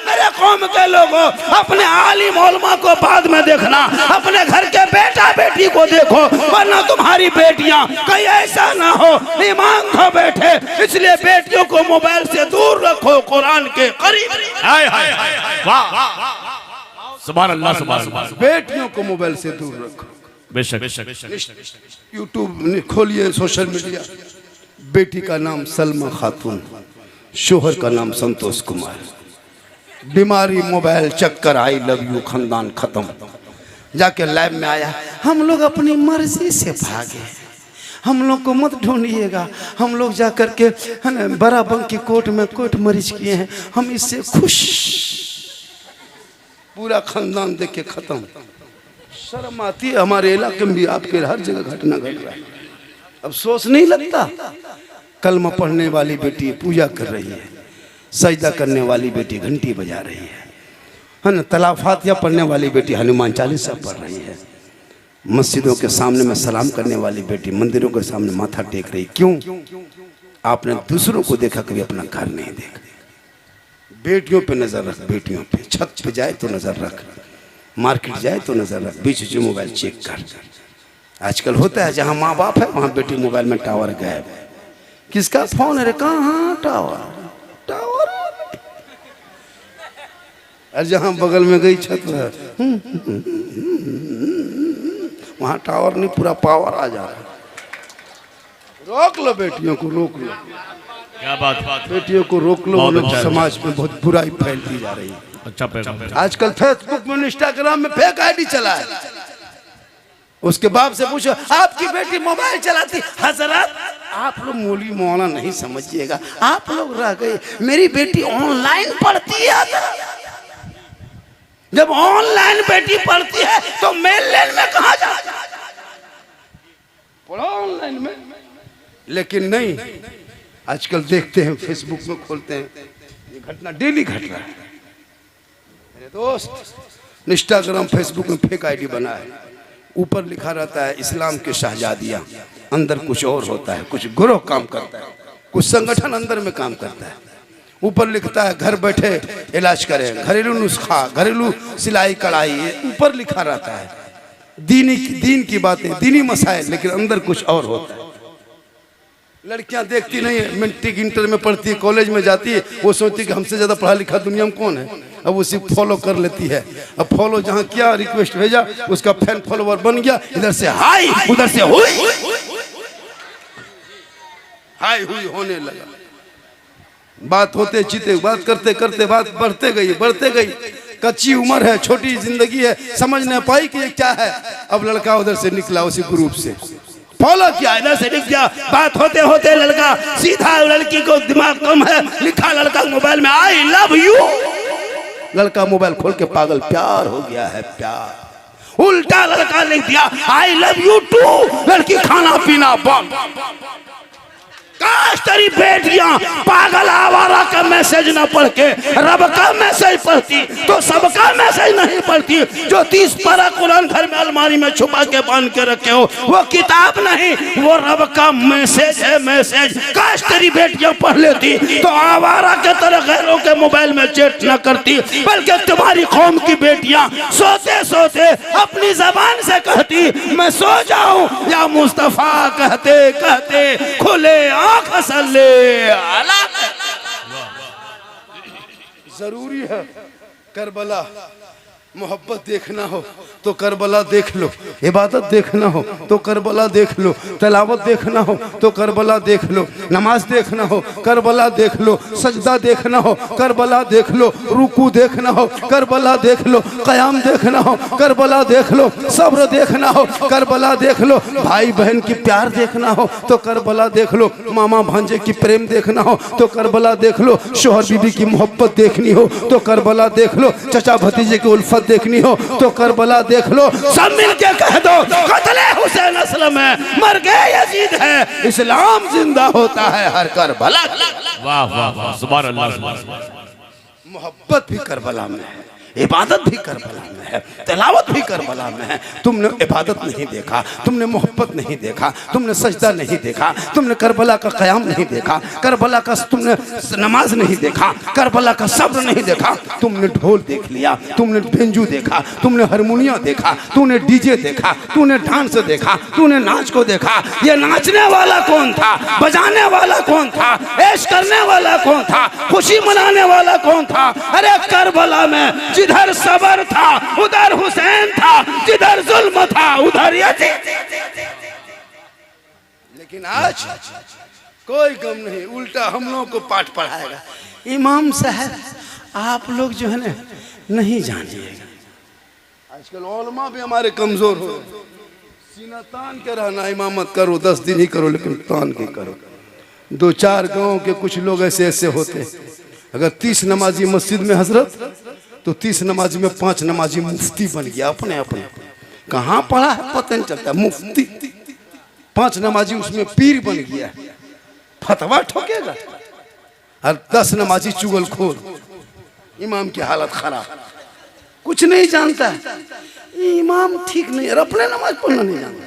मेरे कौम के लोगों, अपने आलिम उलमा को बाद में देखना, अपने घर के बेटा बेटी को देखो, वरना तुम्हारी बेटियां कहीं ऐसा ना हो ईमान खो बैठे। इसलिए बेटियों को मोबाइल से दूर रखो, कुरान के करीब। हाय हाय हाय, वाह, सुभान अल्लाह, सुभान अल्लाह। बेटियों को मोबाइल से दूर रखो। बेशक बेशक। यूट्यूब खोलिए, सोशल मीडिया, बेटी का नाम सलमा खातून, शोहर का नाम संतोष कुमार, बीमारी मोबाइल, चक्कर, आई लव यू, खानदान खत्म। जाके लाइव में आया, हम लोग अपनी मर्जी से भागे, हम लोग को मत ढूंढिएगा, हम लोग जाकर के है ना बराबंकी कोर्ट में कोर्ट मरीज किए हैं, हम इससे खुश। पूरा खानदान देख के खत्म। शर्म आती है। हमारे इलाके में भी आपके हर जगह घटना घट रहा है। अब सोच नहीं लगता। कलमा पढ़ने वाली बेटी पूजा कर रही है, सजदा करने वाली बेटी घंटी बजा रही है ना, तलाफातिया पढ़ने वाली बेटी हनुमान चालीसा पढ़ रही है, मस्जिदों के सामने में सलाम करने वाली बेटी मंदिरों के सामने माथा टेक रही। क्यों? आपने दूसरों को देखा, कभी अपना घर नहीं देखा। बेटियों पे नजर रख, बेटियों पे, छत पे जाए तो नजर रख, मार्केट जाए तो नजर रख, बीच बीच मोबाइल चेक कर। आजकल होता है जहाँ माँ बाप है वहाँ बेटी मोबाइल में टावर गायब। किसका फोन है? कहाँ टावर, टावर। और जहाँ बगल में गई छत वहाँ टावर नहीं, पूरा पावर आ जा रहा है। रोक लो बेटियों को, रोक लो। क्या बात, बेटियों को रोक लो, समाज में बहुत बुराई फैलती जा रही है। अच्छा, आजकल फेसबुक में, इंस्टाग्राम में फेक आईडी चला है। उसके बाप से पूछो, आपकी बेटी मोबाइल चलाती? हजरत, आप लोग मौलवी मौलाना नहीं समझिएगा, आप लोग रह गए। मेरी बेटी ऑनलाइन पढ़ती है। जब ऑनलाइन बेटी पढ़ती है तो मेल लेन में कहाँ जा, पढ़ो ऑनलाइन में। लेकिन नहीं, आजकल देखते हैं फेसबुक में खोलते हैं, ये घटना डेली घट रहा है। मेरे दोस्त, इंस्टाग्राम फेसबुक में फेक आईडी बना है, ऊपर लिखा रहता है इस्लाम के शहजादियाँ, अंदर कुछ और होता है, कुछ गुरोह काम करता है, कुछ संगठन अंदर में काम करता है। ऊपर लिखता है घर बैठे इलाज करें, घरेलू नुस्खा, घरेलू सिलाई कढ़ाई, ऊपर लिखा रहता है दीन की बातें, दीनी मसाइल, लेकिन अंदर कुछ और होता है। लड़कियां देखती नहीं है, मैट्रिक इंटर में पढ़ती है, कॉलेज में जाती है, वो सोचती कि हमसे ज्यादा पढ़ा लिखा दुनिया में कौन है। अब उसी फॉलो कर लेती है। अब फॉलो जहाँ किया, रिक्वेस्ट भेजा, उसका फैन फॉलोवर बन गया, इधर से हाई, उधर से हुई, हाई हुई होने लगा। बात होते चीते, बात करते करते बात बढ़ते गई। कच्ची उम्र है, छोटी जिंदगी है, समझ नहीं पाई कि ये क्या है। अब लड़का उधर से निकला, उसी ग्रुप से फॉलो किया, इधर से लिख दिया। बात होते होते लड़का सीधा, लड़की को दिमाग कम है, लिखा लड़का मोबाइल में आई लव यू। लड़का मोबाइल खोल के पागल, प्यार हो गया है, प्यार। उल्टा लड़का लिख दिया आई लव यू टू। लड़की खाना पीना बंद। काश तेरी बेटियां पागल आवारा का मैसेज न पढ़ के रब का मैसेज पढ़ती तो सबका मैसेज नहीं पढ़ती। जो 30 पारा कुरान घर में अलमारी में छुपा के बांध के रखे हो, वो किताब नहीं, वो रब का मैसेज है, मैसेज। काश तेरी बेटियां पढ़ लेती तो आवारा के तरह गैरों के मोबाइल में चैट न करती, बल्कि तुम्हारी कौम की बेटियां सोते सोते अपनी जबान से कहती मैं सो जाऊं, या मुस्तफा कहते कहते खुले जरूरी है करबला मोहब्बत देखना हो तो करबला देख लो, इबादत देखना हो तो करबला देख लो, तिलावत देखना हो तो करबला देख लो, नमाज देखना हो करबला देख लो, सजदा देखना हो करबला देख लो, रुकू देखना हो करबला देख लो, क़याम देखना हो करबला देख लो, सब्र देखना हो करबला देख लो, भाई बहन की प्यार देखना हो तो करबला देख लो, मामा भांजे की प्रेम देखना हो तो करबला देख लो, शोहर बीबी की मोहब्बत देखनी हो तो करबला देख लो, चचा भतीजे की उल्फत देखनी हो तो करबला देख लो। सब मिलके कह दो कत्ल हुसैन असलम है, मर गए यजीद है, इस्लाम जिंदा होता है हर करबला। वाह वाह वाह, सुभान अल्लाह सुभान अल्लाह। मोहब्बत भी करबला में है, इबादत भी करबला में है, तिलावत भी करबला में है। तुमने इबादत नहीं देखा, तुमने मोहब्बत नहीं देखा, तुमने सजदा नहीं देखा, तुमने करबला का क़याम नहीं देखा, करबला का तुमने नमाज नहीं देखा, करबला का सब्र नहीं देखा। तुमने ढोल देख लिया, तुमने बेंजू देखा, तुमने हारमोनिया देखा, तूने डीजे देखा, तूने डांस देखा, तूने नाच को देखा। ये नाचने वाला कौन था, बजाने वाला कौन था, ऐश करने वाला कौन था, खुशी मनाने वाला कौन था? अरे करबला में जिधर सबर था उधर हुसैन था, जिधर जुल्म था उधर यजीद। लेकिन आज कोई गम नहीं, उल्टा हम लोगों को पाठ पढ़ाएगा। इमाम साहब आप लोग जो है ना नहीं जानिएगा, आजकल उलमा भी हमारे कमजोर हो गए। सीना तान के रहना, इमामत करो 10 दिन ही करो लेकिन तान के करो। 2-4 गांव के कुछ लोग ऐसे ऐसे होते, अगर 30 नमाजी मस्जिद में हजरत तो 30 नमाजी में 5 नमाजी मुफ्ती बन गया अपने अपने। कहाँ पढ़ा है पता नहीं चलता, मुफ्ती 5 नमाजी उसमें पीर बन गया, फतवा ठोकेगा। और 10 नमाजी चुगलखोर, इमाम की हालत खराब, कुछ नहीं जानता, इमाम ठीक नहीं और अपने नमाज पढ़ना नहीं जानता।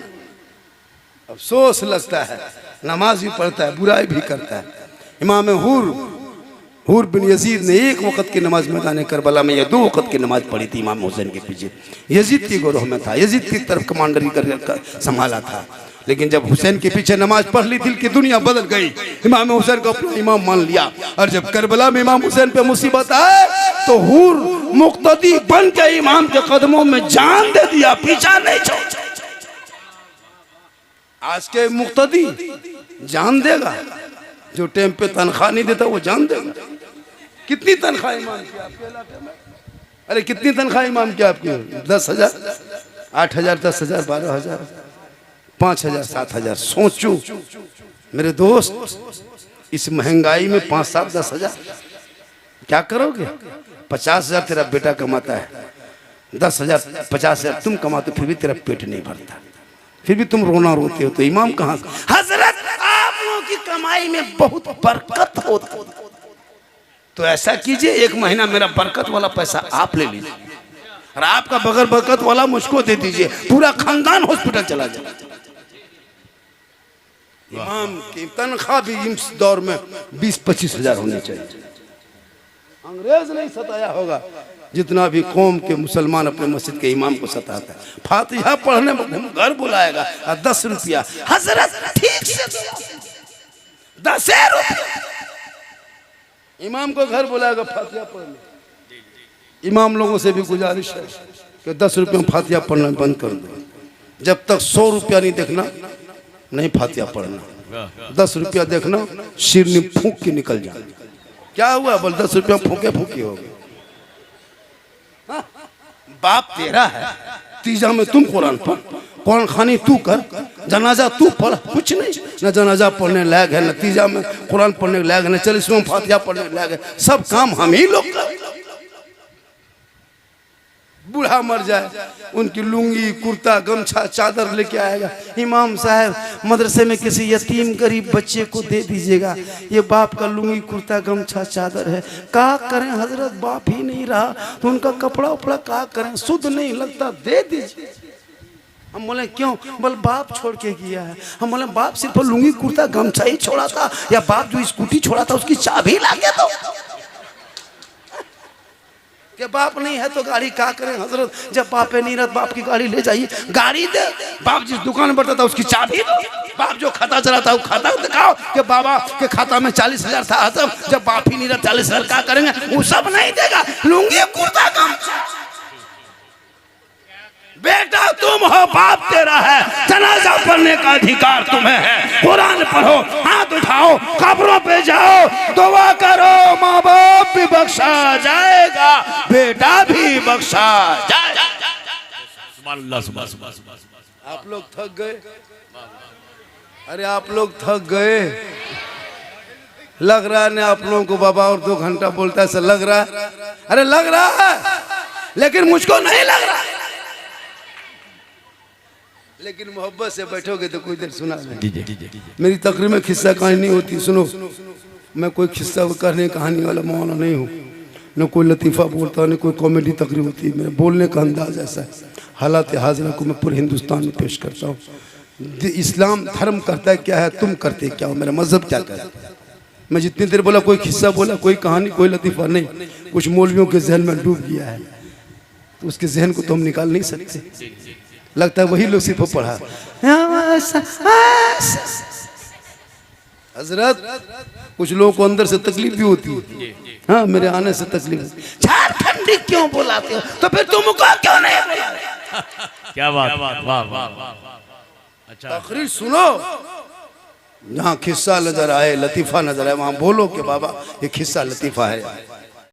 अफसोस लगता है, नमाज भी पढ़ता है बुराई भी करता है। इमाम हुर बिन यजीद ने एक वक्त की नमाज मैदान करबला में या 2 वक्त की नमाज पढ़ी थी इमाम हुसैन के पीछे। यजीद की गोरोह में था, यजीद की तरफ कमांडरी कर संभाला था, लेकिन जब हुसैन के पीछे नमाज पढ़ ली दिल की दुनिया बदल गई। इमाम हुसैन को अपना इमाम मान लिया और जब करबला में इमाम हुसैन पे मुसीबत आए तो हुर मुक्तदी बन के इमाम के कदमों में जान दे दिया, पीछा नहीं छोड़ा। आज के मुक्तदी जान देगा, जो टाइम पे तनख्वाह नहीं देता वो जान देगा। कितनी तनख्वाह इमाम की आपके इलाके में? अरे कितनी तनख्वाह इमाम की आपकी? 10,000, 8,000, 10,000, 12,000, 5,000, 7,000। सोचो मेरे दोस्त, इस महंगाई में 5, 7, 10,000 क्या करोगे? 50,000 तेरा बेटा कमाता है, 10,000, 50,000 तुम कमाते, फिर भी तेरा पेट नहीं भरता, फिर भी तुम रोना रोते हो। तो इमाम कहाँ? हजरत आप लोगों की कमाई में बहुत बरकत होता, तो ऐसा कीजिए 1 महीना मेरा बरकत वाला पैसा आप ले लीजिए और आपका बगैर बरकत वाला मुझको दे दीजिए, पूरा खानदान हॉस्पिटल चला जाए। इमाम की तनख्वाह भी इस दौर में 20-25 हजार होनी चाहिए। अंग्रेज नहीं सताया होगा जितना भी कौम के मुसलमान अपने मस्जिद के इमाम को सताता है। फातिहा पढ़ने में घर बुलाएगा और 10 रुपया, हजरत ठीक से 10 रुपया इमाम को घर बुलाएगा फातिहा पढ़ने। इमाम लोगों से भी गुजारिश है कि 10 रुपये में फातिहा पढ़ना बंद कर दो, जब तक 100 रुपया नहीं देखना नहीं फातिहा पढ़ना। 10 रुपया देखना सिर में फूंक के निकल जाए। क्या हुआ? बोल 10 रुपया फूके फूके हो गए। बाप तेरा है, तीजा में तुम कुरान पढ़, कुरान खानी तू कर, जनाजा तू पढ़, कुछ नहीं। न जनाजा पढ़ने लायक है, न तीजा में कुरान पढ़ने लायक है, न 40वें में फातिहा पढ़ने लायक है। सब काम हम ही लोग कर। बूढ़ा मर जाए उनकी लुंगी कुर्ता गमछा चादर लेके आएगा, इमाम साहब मदरसे में किसी यतीम गरीब बच्चे को दे दीजिएगा, ये बाप का लुंगी कुर्ता गमछा चादर है। क्या करें हजरत, बाप ही नहीं रहा तो उनका कपड़ा उपड़ा क्या करें, शुद्ध नहीं लगता, दे दीजिए। हम बोले क्यों? बोल बाप छोड़ के गया है। हम बोले बाप सिर्फ लुंगी कुर्ता गमछा ही छोड़ा था या बाप जो स्कूटी छोड़ा था उसकी चाबी ला के दो? कि बाप नहीं है तो गाड़ी क्या करें हजरत, जब बाप है नहीं रहता बाप की गाड़ी ले जाइए, गाड़ी दे। बाप जिस दुकान में बैठता था उसकी चाबी दो। बाप जो खाता चलाता वो खाता दिखाओ कि बाबा के खाता में 40,000 था, जब बाप ही नहीं रहता 40,000 क्या करेंगे? वो सब नहीं देगा, लुंगी कुर्ता गमछा। बेटा तुम हो, बाप तेरा है, जनाजा पढ़ने का अधिकार तुम्हें है। कुरान पढ़ो, हाथ उठाओ, कब्रों पे जाओ, दुआ करो, माँ बाप भी बख्शा जाएगा, बेटा भी बख्शा जाएगा। सुभान अल्लाह, सुभान अल्लाह। आप लोग थक गए? अरे आप लोग थक गए? लग रहा है ना आप लोगों को बाबा और 2 घंटा बोलता है, ऐसा लग रहा है? अरे लग रहा है, लेकिन मुझको नहीं लग रहा। लेकिन मोहब्बत से बैठोगे तो कोई देर सुना नहीं। मेरी तकरीर में खिस्सा कहानी नहीं होती, सुनो। मैं कोई खिस्सा करने कहानी वाला मौलाना नहीं हूँ, न कोई लतीफ़ा बोलता, न कोई कॉमेडी तकरीर होती है। मेरे बोलने का अंदाज ऐसा है। हालात हाजिरा को मैं पूरे हिंदुस्तान में पेश करता हूँ। इस्लाम धर्म करता है क्या है, तुम करते क्या हो, मेरा मजहब क्या कहता है। मैं जितनी देर बोला, कोई खिस्सा बोला, कोई कहानी, कोई लतीफ़ा नहीं। कुछ मौलवियों के जहन में डूब गया है, तो उसके जहन को तो हम निकाल नहीं सकते। लगता है वही लोग सिर्फ पढ़ा। हजरत कुछ लोगों को अंदर से तकलीफ भी होती है। हाँ, मेरे आने से तकलीफ। झारखंडी क्यों बुलाते हो, तो फिर तुमको क्यों नहीं बुलाते? क्या बात, वाह वाह। अच्छा, तकरीर सुनो, जहाँ खिस्सा नजर आए, लतीफा नजर आए, वहाँ बोलो कि बाबा ये खिस्सा लतीफा है।